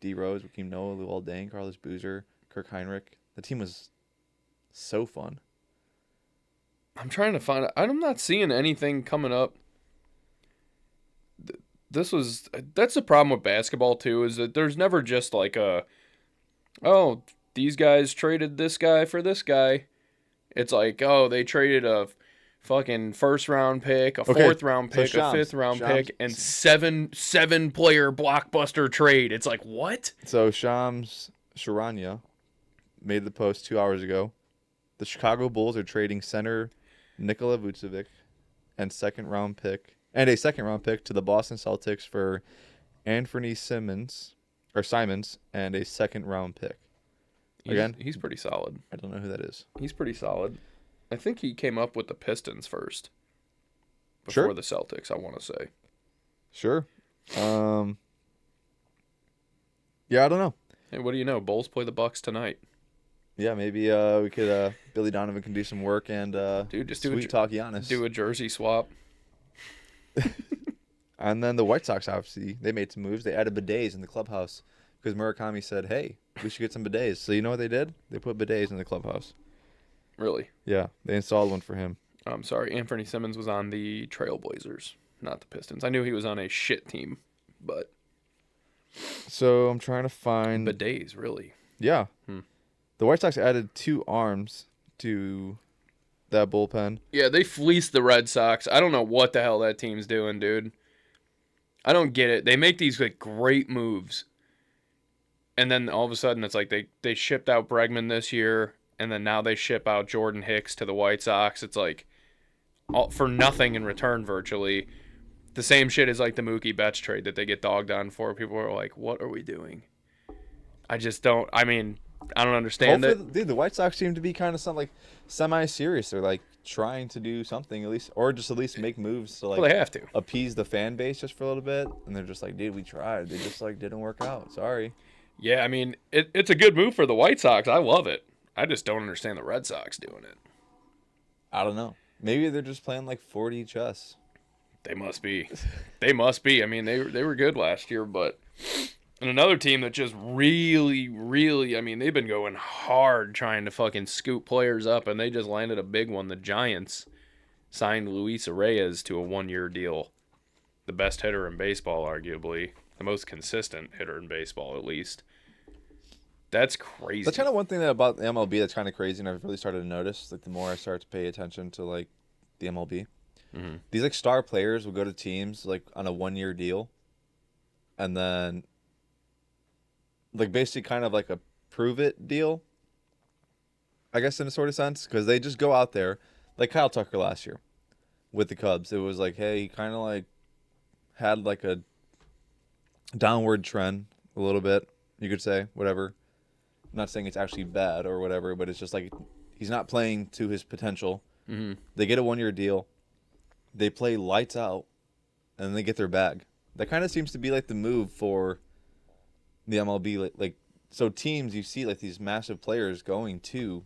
D Rose, Joakim Noah, Luol Deng, Carlos Boozer, Kirk Heinrich. The team was so fun.
I'm trying to find. I'm not seeing anything coming up. That's the problem with basketball too, is that there's never just like these guys traded this guy for this guy. It's like, they traded a fucking first round pick, a fourth round pick, a fifth round pick, and seven player blockbuster trade. It's like, what?
So Shams Charania made the post 2 hours ago. The Chicago Bulls are trading center Nikola Vucevic and a second round pick to the Boston Celtics for Anthony Simons and a second round pick.
He's pretty solid.
I don't know who that is.
He's pretty solid. I think he came up with the Pistons first. Before the Celtics, I want to say.
Sure. Yeah, I don't know.
Hey, what do you know? Bulls play the Bucks tonight.
Yeah, maybe we could Billy Donovan can do some work and
just
talk Giannis.
Do a jersey swap.
And then the White Sox, obviously, they made some moves. They added bidets in the clubhouse because Murakami said, hey, we should get some bidets. So you know what they did? They put bidets in the clubhouse.
Really?
Yeah, they installed one for him.
I'm sorry, Anthony Simmons was on the Trailblazers, not the Pistons. I knew he was on a shit team, but...
So I'm trying to find...
Bidets, really?
Yeah. The White Sox added 2 arms to that bullpen.
Yeah, they fleeced the Red Sox. I don't know what the hell that team's doing, dude. I don't get it. They make these like great moves, and then all of a sudden it's like they shipped out Bregman this year, and then now they ship out Jordan Hicks to the White Sox. It's like all for nothing in return, virtually. The same shit as like the Mookie Betts trade that they get dogged on for. People are like, "What are we doing?" I just don't. I mean, I don't understand it.
Dude, the White Sox seem to be kind of semi-serious. They're like trying to do something at least, or just at least make moves to like
Well, they have to
appease the fan base just for a little bit. And they're just like, dude, we tried. They just like didn't work out. Sorry.
Yeah, I mean, it's a good move for the White Sox. I love it. I just don't understand the Red Sox doing it.
I don't know. Maybe they're just playing like 4D chess.
They must be. They must be. I mean, they were good last year, but and another team that just really, really, I mean, they've been going hard trying to fucking scoop players up, and they just landed a big one. The Giants signed Luis Reyes to a 1-year deal. The best hitter in baseball, arguably. The most consistent hitter in baseball, at least. That's crazy.
That's kind of one thing about the MLB that's kind of crazy, and I've really started to notice. Like the more I start to pay attention to like the MLB, these like star players will go to teams like on a 1 year deal, and then like basically kind of like a prove it deal, I guess in a sort of sense, because they just go out there, like Kyle Tucker last year with the Cubs. It was like, hey, he kind of like had like a downward trend a little bit, you could say, whatever. I'm not saying it's actually bad or whatever, but it's just like he's not playing to his potential. They get a 1 year deal, they play lights out, and then they get their bag. That kind of seems to be like the move for the MLB. Like so teams, you see like these massive players going to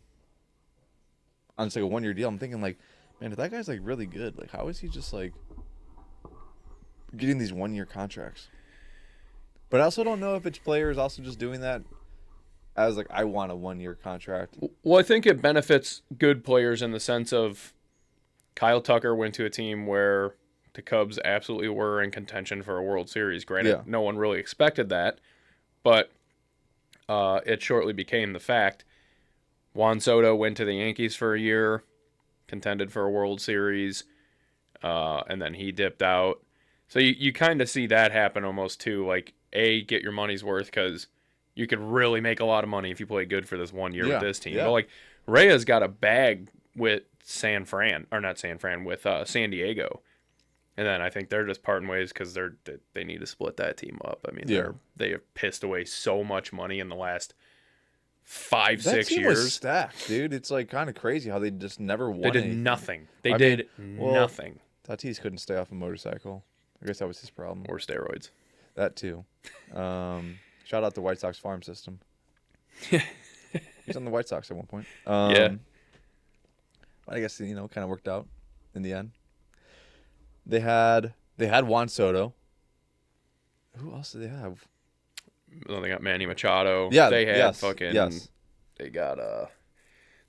on just like a 1 year deal. I'm thinking like, man, if that guy's like really good, like how is he just like getting these 1 year contracts? But I also don't know if it's players also just doing that as like I want a 1 year contract.
Well, I think it benefits good players in the sense of Kyle Tucker went to a team where the Cubs absolutely were in contention for a World Series. Granted, no one really expected that, but it shortly became the fact. Juan Soto went to the Yankees for a year, contended for a World Series, and then he dipped out. So you kind of see that happen almost too. Like, get your money's worth because you could really make a lot of money if you play good for this 1 year with this team. But like Reyes got a bag with with San Diego. And then I think they're just parting ways because they need to split that team up. I mean, they have pissed away so much money in the last 5-6 years.
That team was stacked, dude. It's like kind of crazy how they just never won.
They did
anything.
nothing. They did nothing.
Tatis couldn't stay off a motorcycle. I guess that was his problem.
Or steroids.
That too. Shout out the White Sox farm system. He's on the White Sox at one point. I guess kind of worked out in the end. They had Juan Soto. Who else did they have?
Well, they got Manny Machado.
Yeah,
they had
yes.
They got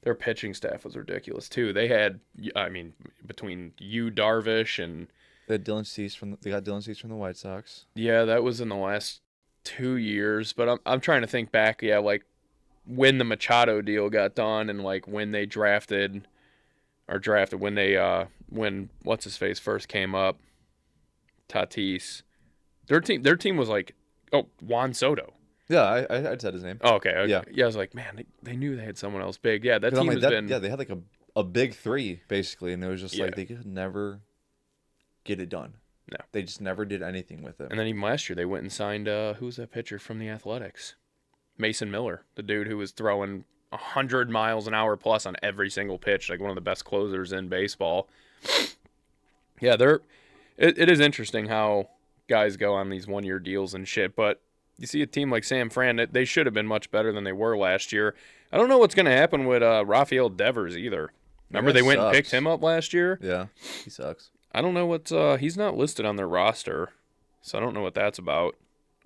their pitching staff was ridiculous too. They had between Darvish and
they got Dylan Cease from the White Sox.
Yeah, that was in the last 2 years. But I'm trying to think back. Yeah, like when the Machado deal got done and like when they drafted when what's his face first came up, Tatis. Their team was like, Juan Soto.
Yeah, I said his name.
Oh, okay.
Yeah,
I was like, man, they knew they had someone else big. Yeah, that team has been.
Yeah, they had like a big three basically, and it was just like they could never get it done.
No,
they just never did anything with it.
And then even last year, they went and signed who was that pitcher from the Athletics? Mason Miller, the dude who was throwing 100 miles an hour plus on every single pitch, like one of the best closers in baseball. Yeah, it is interesting how guys go on these 1 year deals and shit, but you see a team like San Fran, they should have been much better than they were last year. I don't know what's going to happen with Rafael Devers either. Remember they went and picked him up last year?
Yeah, he sucks.
I don't know he's not listed on their roster, so I don't know what that's about.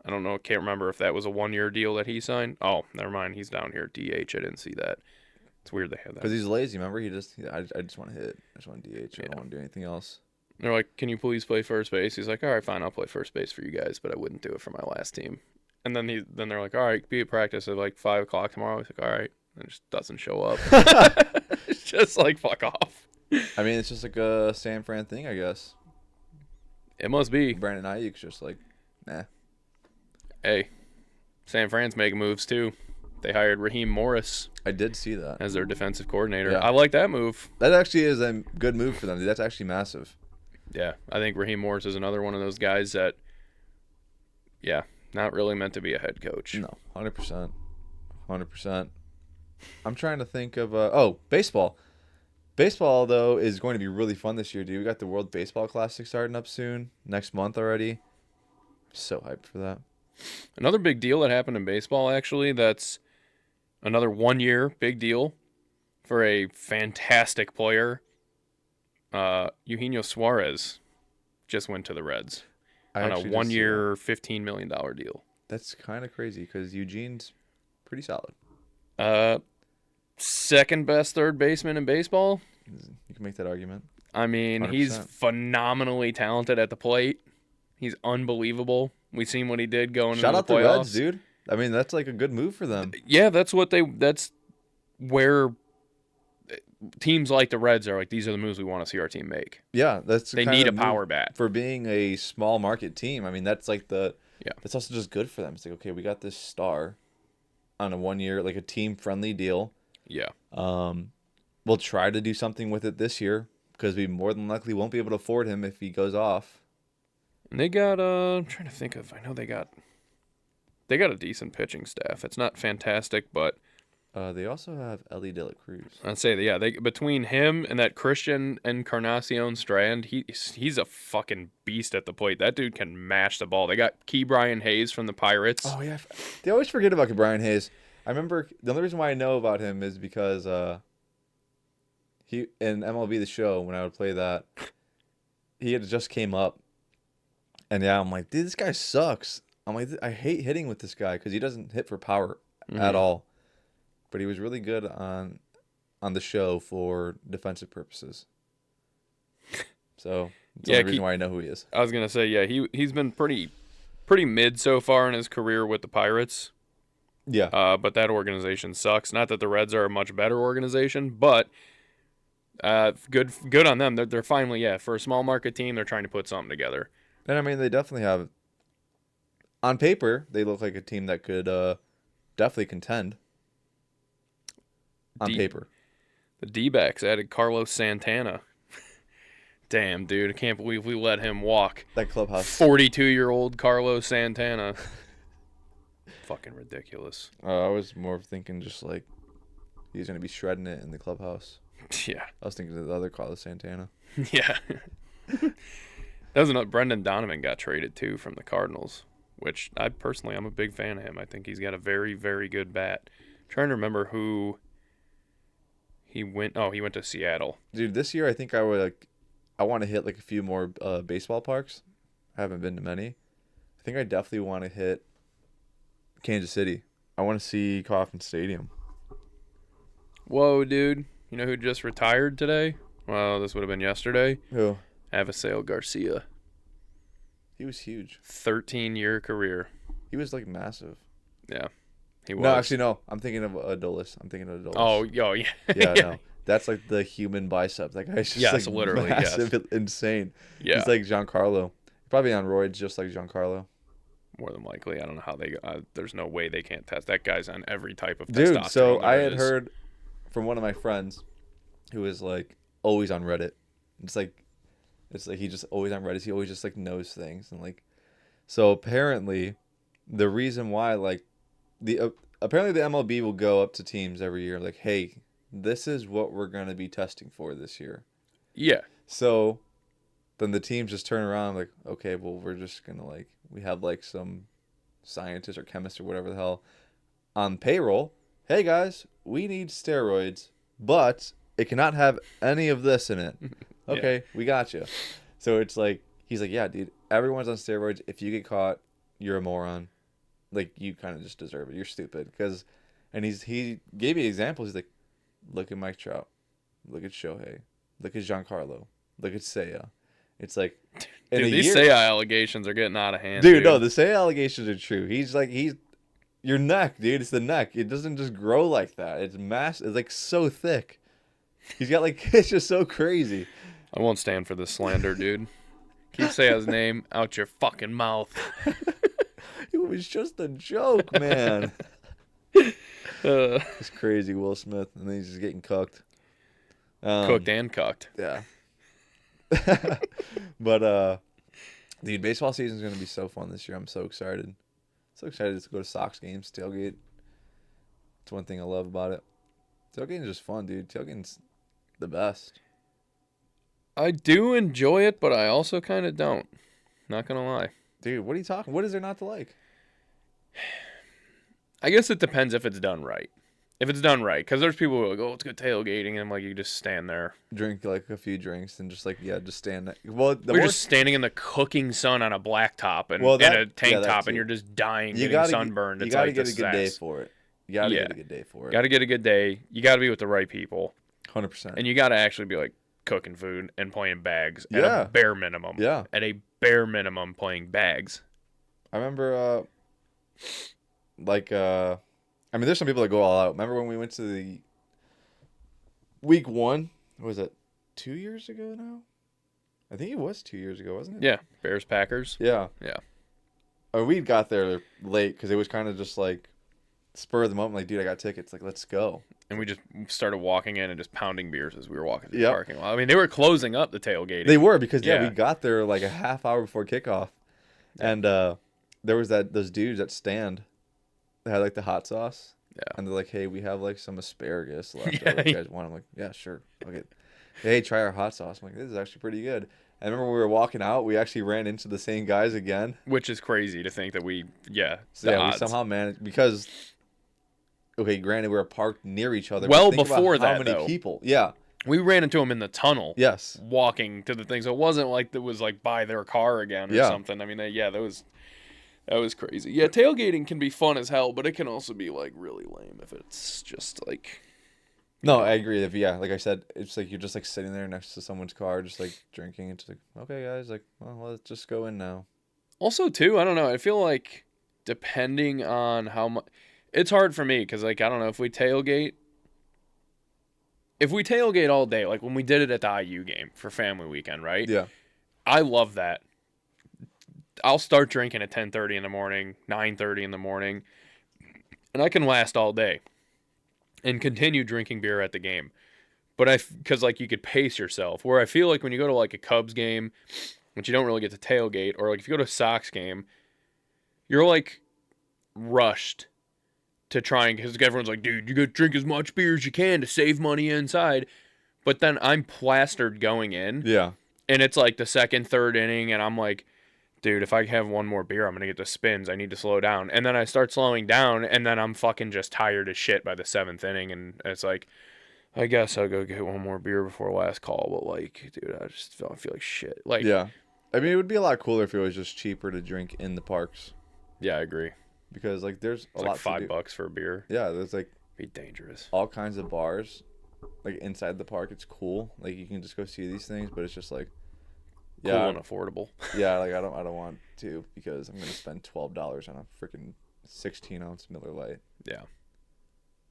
I don't know. Can't remember if that was a 1 year deal that he signed. Oh, never mind. He's down here. DH. I didn't see that. It's weird they had that.
Because he's lazy. Remember, I just want to hit. I just want to DH. I don't want to do anything else.
They're like, can you please play first base? He's like, all right, fine. I'll play first base for you guys, but I wouldn't do it for my last team. And then they're like, all right, be at practice at like 5 o'clock tomorrow. He's like, all right. And just doesn't show up. It's just like, fuck off.
I mean, it's just like a San Fran thing, I guess.
It must be.
Brandon Ayuk's just like, nah.
Hey, San Fran's making moves too. They hired Raheem Morris.
I did see that.
As their defensive coordinator.
Yeah.
I like that move.
That actually is a good move for them. That's actually massive.
Yeah, I think Raheem Morris is another one of those guys that, not really meant to be a head coach.
No, 100%. 100%. I'm trying to think of, baseball. Baseball, though, is going to be really fun this year, dude. We got the World Baseball Classic starting up soon, next month already. So hyped for that.
Another big deal that happened in baseball, actually, that's another 1 year big deal for a fantastic player. Eugenio Suarez just went to the Reds on a 1 year, $15 million deal.
That's kind of crazy because Eugene's pretty solid.
Second best third baseman in baseball.
You can make that argument.
I mean, 100%. He's phenomenally talented at the plate. He's unbelievable. We've seen what he did going into the playoffs.
Shout out the Reds, dude. I mean, that's like a good move for them.
Yeah, that's where teams like the Reds are like, these are the moves we want to see our team make.
Yeah, that's
They
kind
need
of
a
move
power bat.
for being a small market team. I mean, that's like
Yeah.
that's also just good for them. It's like, okay, we got this star on a 1 year, like a team friendly deal.
Yeah.
We'll try to do something with it this year because we more than likely won't be able to afford him if he goes off.
And they got I'm trying to think of, I know they got a decent pitching staff. It's not fantastic, but
They also have Ellie De La Cruz.
I'd say that, yeah, they between him and that Christian Encarnacion Strand, he's a fucking beast at the plate. That dude can mash the ball. They got Key Brian Hayes from the Pirates.
Oh yeah, they always forget about Brian Hayes. I remember the only reason why I know about him is because he in MLB The Show when I would play that, he had just came up, and yeah, I'm like, dude, this guy sucks. I'm like, I hate hitting with this guy because he doesn't hit for power at all. But he was really good on the show for defensive purposes. So that's the only reason why I know who he is.
I was gonna say, yeah, he's been pretty mid so far in his career with the Pirates.
Yeah.
But that organization sucks. Not that the Reds are a much better organization, but good on them. They're finally, yeah, for a small market team, they're trying to put something together.
And I mean, they definitely have. On paper, they look like a team that could definitely contend. On paper.
The D-backs added Carlos Santana. Damn, dude, I can't believe we let him walk.
That clubhouse.
42-year-old Carlos Santana. Fucking ridiculous.
I was more thinking just like he's going to be shredding it in the clubhouse.
Yeah.
I was thinking of the other Carlos Santana.
Yeah. That was another. Brendan Donovan got traded too from the Cardinals, which I'm a big fan of him. I think he's got a very, very good bat. I'm trying to remember who he went. Oh, he went to Seattle.
Dude, this year I think I want to hit like a few more baseball parks. I haven't been to many. I think I definitely want to hit Kansas City. I want to see Kauffman Stadium.
Whoa, dude. You know who just retired today? Well, this would have been yesterday.
Who?
Avisail Garcia.
He was huge.
13-year career.
He was like massive.
Yeah, he was.
No, actually, no. I'm thinking of Adolis.
Oh, yeah.
Yeah, no. That's like the human bicep. That guy's just like
literally,
massive, insane.
Yeah.
He's like Giancarlo. Probably on roids just like Giancarlo.
More than likely. I don't know how they there's no way they can't test. That guy's on every type of
Dude,
testosterone.
so I had heard from one of my friends who is like always on Reddit. It's like he just always on Reddit. He always just like knows things and like. So apparently, the reason why like apparently the MLB will go up to teams every year like, hey, this is what we're gonna be testing for this year.
Yeah.
So then the teams just turn around like, okay, well we're just gonna like we have like some scientist or chemist or whatever the hell on payroll. Hey guys, we need steroids, but it cannot have any of this in it. Okay, yeah. We got you. So it's like he's like, yeah, dude, everyone's on steroids. If you get caught, you're a moron. Like you kind of just deserve it. You're stupid. And he gave me examples. He's like, look at Mike Trout, look at Shohei, look at Giancarlo, look at Seiya. It's like,
dude, these Seiya allegations are getting out of hand.
Dude, no, the Seiya allegations are true. He's your neck, dude. It's the neck. It doesn't just grow like that. It's It's like so thick. He's got like it's just so crazy.
I won't stand for this slander, dude. Keep Seiya's name out your fucking mouth.
It was just a joke, man. It's crazy, Will Smith, and then he's just getting cucked.
Cooked and cucked.
Yeah. But dude, baseball season's gonna be so fun this year. I'm so excited. So excited to go to Sox games, tailgate. It's one thing I love about it. Tailgating is just fun, dude. Tailgating's the best.
I do enjoy it, but I also kind of don't. Not gonna lie.
Dude, what are you talking? What is there not to like?
I guess it depends if it's done right. If it's done right, because there's people who are like, oh, it's good tailgating, and I'm like, you just stand there.
Drink like a few drinks and just like, yeah, just stand there. Well,
we're just standing in the cooking sun on a blacktop and in a tank top, and you're just dying, getting sunburned.
You gotta get a good day for it. You gotta get a good day for it.
Gotta get a good day. You gotta be with the right people.
100%.
And you gotta actually be like cooking food and playing bags at a bare minimum.
Yeah.
At a bare minimum playing bags.
I remember like I mean, there's some people that go all out. Remember when we went to the week 1? What was it 2 years ago now? I think it was 2 years ago, wasn't it?
Yeah, Bears Packers.
Yeah.
Yeah.
Or we got there late because it was kind of just like spur of the moment. Like, dude, I got tickets. Like, let's go.
And we just started walking in and just pounding beers as we were walking through
Yep.
the parking lot. I mean, they were closing up the tailgating.
They were because
Yeah.
we got there like a half hour before kickoff, and there was those dudes at stand that had like the hot sauce.
Yeah.
And they're like, hey, we have like some asparagus left
Yeah.
over. If you guys want? I'm like, yeah, sure. Okay. Hey, try our hot sauce. I'm like, this is actually pretty good. I remember when we were walking out, we actually ran into the same guys again.
Which is crazy to think that we
We somehow managed because. Okay, granted, we were parked near each other.
Well,
but think
before
about how
that,
many
though.
people? Yeah.
We ran into them in the tunnel.
Yes.
Walking to the thing. So it wasn't like it was like by their car again or
Yeah.
something. I mean, that was crazy. Yeah, tailgating can be fun as hell, but it can also be like really lame if it's just like.
No, I agree. Like I said, it's like you're just like sitting there next to someone's car, just like drinking. It's like, okay, guys, like, well, let's just go in now.
Also, too, I don't know. I feel like depending on how much, it's hard for me because like I don't know if we tailgate all day, like when we did it at the IU game for family weekend, right?
Yeah.
I love that. I'll start drinking at 10:30 in the morning, 9:30 in the morning, and I can last all day and continue drinking beer at the game. But because like you could pace yourself, where I feel like when you go to like a Cubs game, which you don't really get to tailgate, or like if you go to a Sox game, you're like rushed to try and, because everyone's like, dude, you gotta drink as much beer as you can to save money inside. But then I'm plastered going in.
Yeah.
And it's like the second, third inning, and I'm like, dude, if I have one more beer, I'm going to get the spins. I need to slow down. And then I start slowing down, and then I'm fucking just tired as shit by the 7th inning. And it's like, I guess I'll go get one more beer before last call. But, like, dude, I feel like shit. Like,
Yeah. I mean, it would be a lot cooler if it was just cheaper to drink in the parks.
Yeah, I agree.
Because, like, there's
It's
a
like
lot to do.
$5 for a beer.
Yeah, there's, like,
Be dangerous.
all kinds of bars. Like, inside the park, it's cool. Like, you can just go see these things, but it's just, like,
Cool
yeah,
and affordable.
yeah, like, I don't want to because I'm going to spend $12 on a freaking 16-ounce Miller Lite.
Yeah.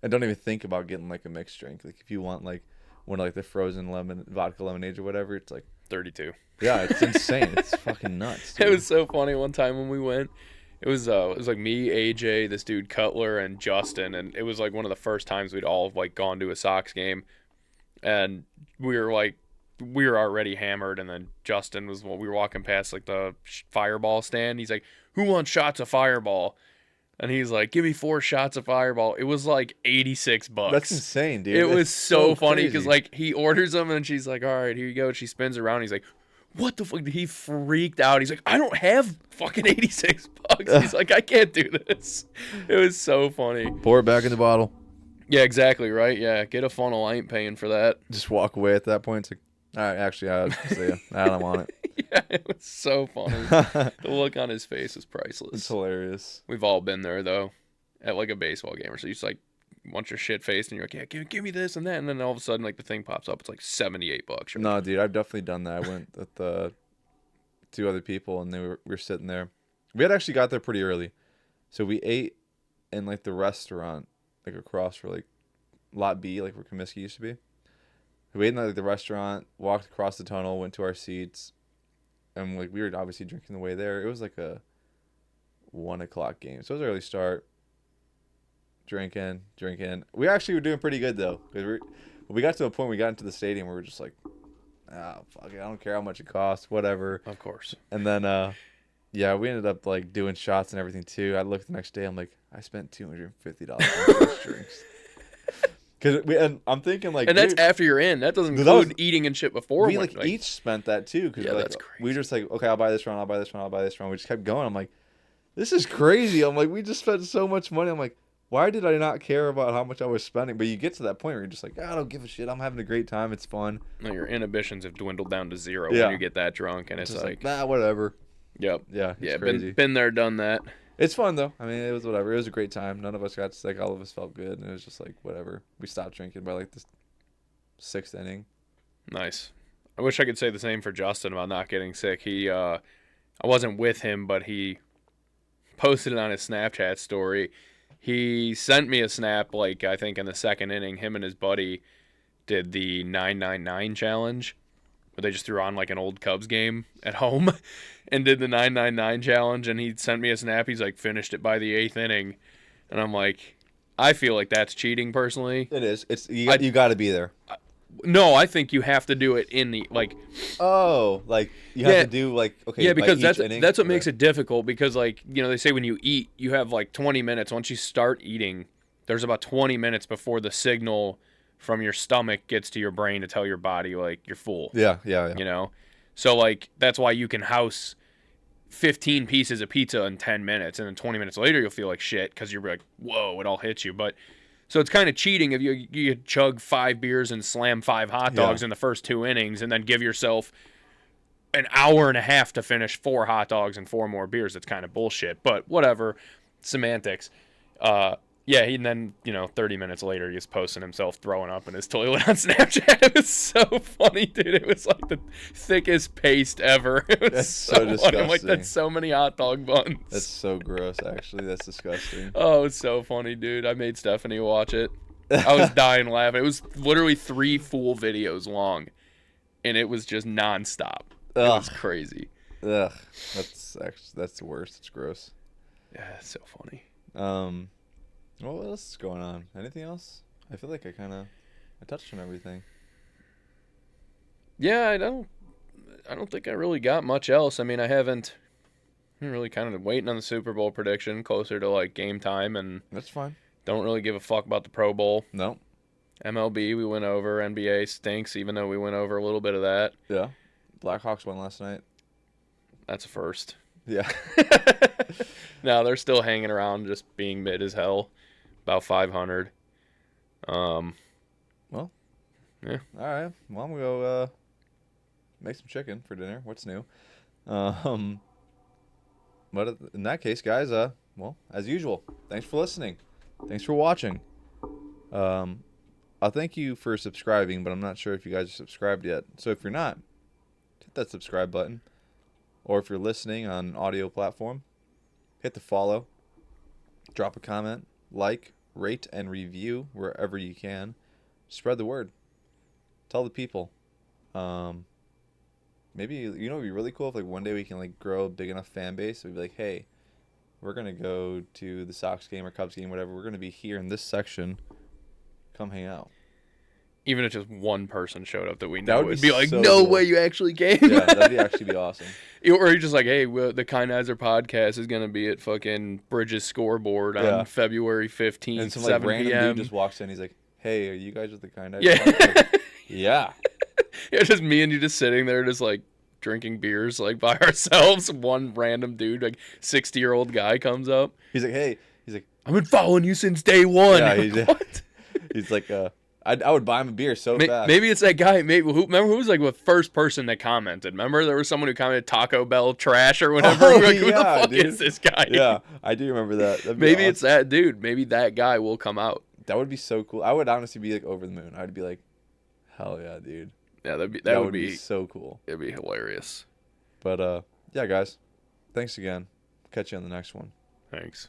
And don't even think about getting, like, a mixed drink. Like, if you want, like, one of, like, the frozen vodka lemonades or whatever, it's, like,
32.
yeah, it's insane. It's fucking nuts, dude.
It was so funny one time when we went. It was like me, AJ, this dude Cutler, and Justin, and it was like one of the first times we'd all like gone to a Sox game, and we were already hammered, and then Justin we were walking past like the Fireball stand. He's like, "Who wants shots of Fireball?" And he's like, "Give me 4 shots of Fireball." It was like $86.
That's insane, dude.
It
That's
was so funny
crazy.
because like he orders them, and she's like, "All right, here you go." She spins around. He's like, "What the fuck?" He freaked out. He's like, "I don't have fucking $86." He's like, "I can't do this." It was so funny.
Pour it back in the bottle.
Yeah, exactly, right? Yeah, get a funnel. I ain't paying for that.
Just walk away at that point. It's like, all right, actually, I don't want
Yeah, it was so funny. The look on his face is
It's
priceless.
hilarious.
We've all been there, though, at like a baseball game or so. You just like want your shit faced, and you're like, "Yeah, give me this and that," and then all of a sudden, like the thing pops up. It's like $78. You're like,
No, dude, I've definitely done that. I went with 2 other people, and we were sitting there. We had actually got there pretty early, so we ate in like the restaurant, like across for like Lot B, like where Comiskey used to be. We ate in like the restaurant, walked across the tunnel, went to our seats, and like we were obviously drinking the way there. It was like a 1:00 game, so it was an early start. Drinking. We actually were doing pretty good though, because we got to a point we got into the stadium where we were just like, ah, fuck it, I don't care how much it costs, whatever.
of course.
And then, yeah, we ended up like doing shots and everything too. I looked the next day, I'm like, I spent $250 on those drinks. And I'm thinking like,
And that's
dude,
after you're in. That doesn't
That
include
was-
eating and shit before.
we
when,
like each spent that too, because
Yeah,
like,
that's
we
crazy.
just like, okay, I'll buy this one, I'll buy this one, I'll buy this one. We just kept going. I'm like, this is crazy. I'm like, we just spent so much money. I'm like, why did I not care about how much I was spending? But you get to that point where you're just like, I don't give a shit. I'm having a great time. It's fun.
No, your inhibitions have dwindled down to 0
Yeah.
when you get that drunk, and it's
Just
like,
nah, whatever.
yep,
Yeah, it's
yeah,
crazy.
been there, done that.
It's fun though. I mean, it was whatever. It was a great time. None of us got sick. All of us felt good, and it was just like whatever. We stopped drinking by like the 6th inning.
Nice. I wish I could say the same for Justin about not getting sick. I wasn't with him, but he posted it on his Snapchat story. He sent me a snap, like, I think in the second inning, him and his buddy did the 999 challenge, where they just threw on, like, an old Cubs game at home and did the 999 challenge, and he sent me a snap. He's like, finished it by the 8th inning. And I'm like, I feel like that's cheating, personally.
It is. You got to be there.
No, I think you have to do it in the, like...
Oh, like, you have to do, like, okay,
yeah, because
like each inning?
that's what makes it difficult, because, like, you know, they say when you eat, you have, like, 20 minutes. Once you start eating, there's about 20 minutes before the signal from your stomach gets to your brain to tell your body, like, you're full.
Yeah.
You know? So, like, that's why you can house 15 pieces of pizza in 10 minutes, and then 20 minutes later you'll feel like shit because you're like, whoa, it all hits you. But so it's kind of cheating if you chug 5 beers and slam 5 hot dogs in the first 2 innings, and then give yourself an hour and a half to finish 4 hot dogs and 4 more beers. It's kind of bullshit, but whatever. Semantics. Yeah, and then, 30 minutes later, he's posting himself throwing up in his toilet on Snapchat. It was so funny, dude. It was like the thickest paste ever. It was
That's so disgusting.
I'm like, that's so many hot dog buns.
That's so gross, actually. That's disgusting.
Oh, it's so funny, dude. I made Stephanie watch it. I was dying laughing. It was literally 3 full videos long, and it was just nonstop. It was crazy.
Ugh, that's the worst. It's gross.
Yeah, it's so funny.
Well, what else is going on? Anything else? I feel like I touched on everything.
Yeah, I don't think I really got much else. I mean, I'm really kind of waiting on the Super Bowl prediction closer to, like, game time, and
That's fine.
don't really give a fuck about the Pro Bowl.
No.
MLB, we went over. NBA stinks, even though we went over a little bit of that.
Yeah. Blackhawks won last night.
That's a first.
Yeah.
No, they're still hanging around, just being mid as hell. About 500.
Well.
Yeah.
All right. Well, I'm gonna go make some chicken for dinner. What's new? But in that case, guys, well, as usual, thanks for listening. Thanks for watching. I'll thank you for subscribing, but I'm not sure if you guys are subscribed yet. So if you're not, hit that subscribe button. Or if you're listening on an audio platform, hit the follow. Drop a comment, like, rate, and review wherever you can. Spread the word. Tell the people. Maybe, it'd be really cool if, like, one day we can, like, grow a big enough fan base. We'd be like, hey, we're going to go to the Sox game or Cubs game, whatever. We're going to be here in this section. Come hang out.
Even if just one person showed up that we know,
That would
it'd
be
be like,
so
no
cool.
way you actually came.
Yeah, that'd actually be awesome.
Or you're just like, hey, the Kindizer podcast is going to be at fucking Bridges Scoreboard on February 15th,
And some,
7
random
p.m.
dude just walks in. He's like, hey, are you guys with the Kindizer
Yeah.
podcast? Yeah.
Yeah, just me and you just sitting there just, like, drinking beers, like, by ourselves. One random dude, like, 60-year-old guy comes up.
He's like, hey. He's like,
I've been following you since day one.
Yeah,
Like, what?
He's like, I would buy him a beer so fast.
Maybe it's that guy. Remember who was like the first person that commented? Remember there was someone who commented Taco Bell trash or whatever.
Oh,
Like, who
yeah,
the fuck
dude.
is this guy?
Yeah, I do remember that. That'd be
Maybe
awesome.
it's that dude. Maybe that guy will come out.
That would be so cool. I would honestly be like over the moon. I'd be like, hell yeah, dude.
Yeah, that would
be
be
so cool.
It'd be hilarious.
But yeah, guys, thanks again. Catch you on the next one.
Thanks.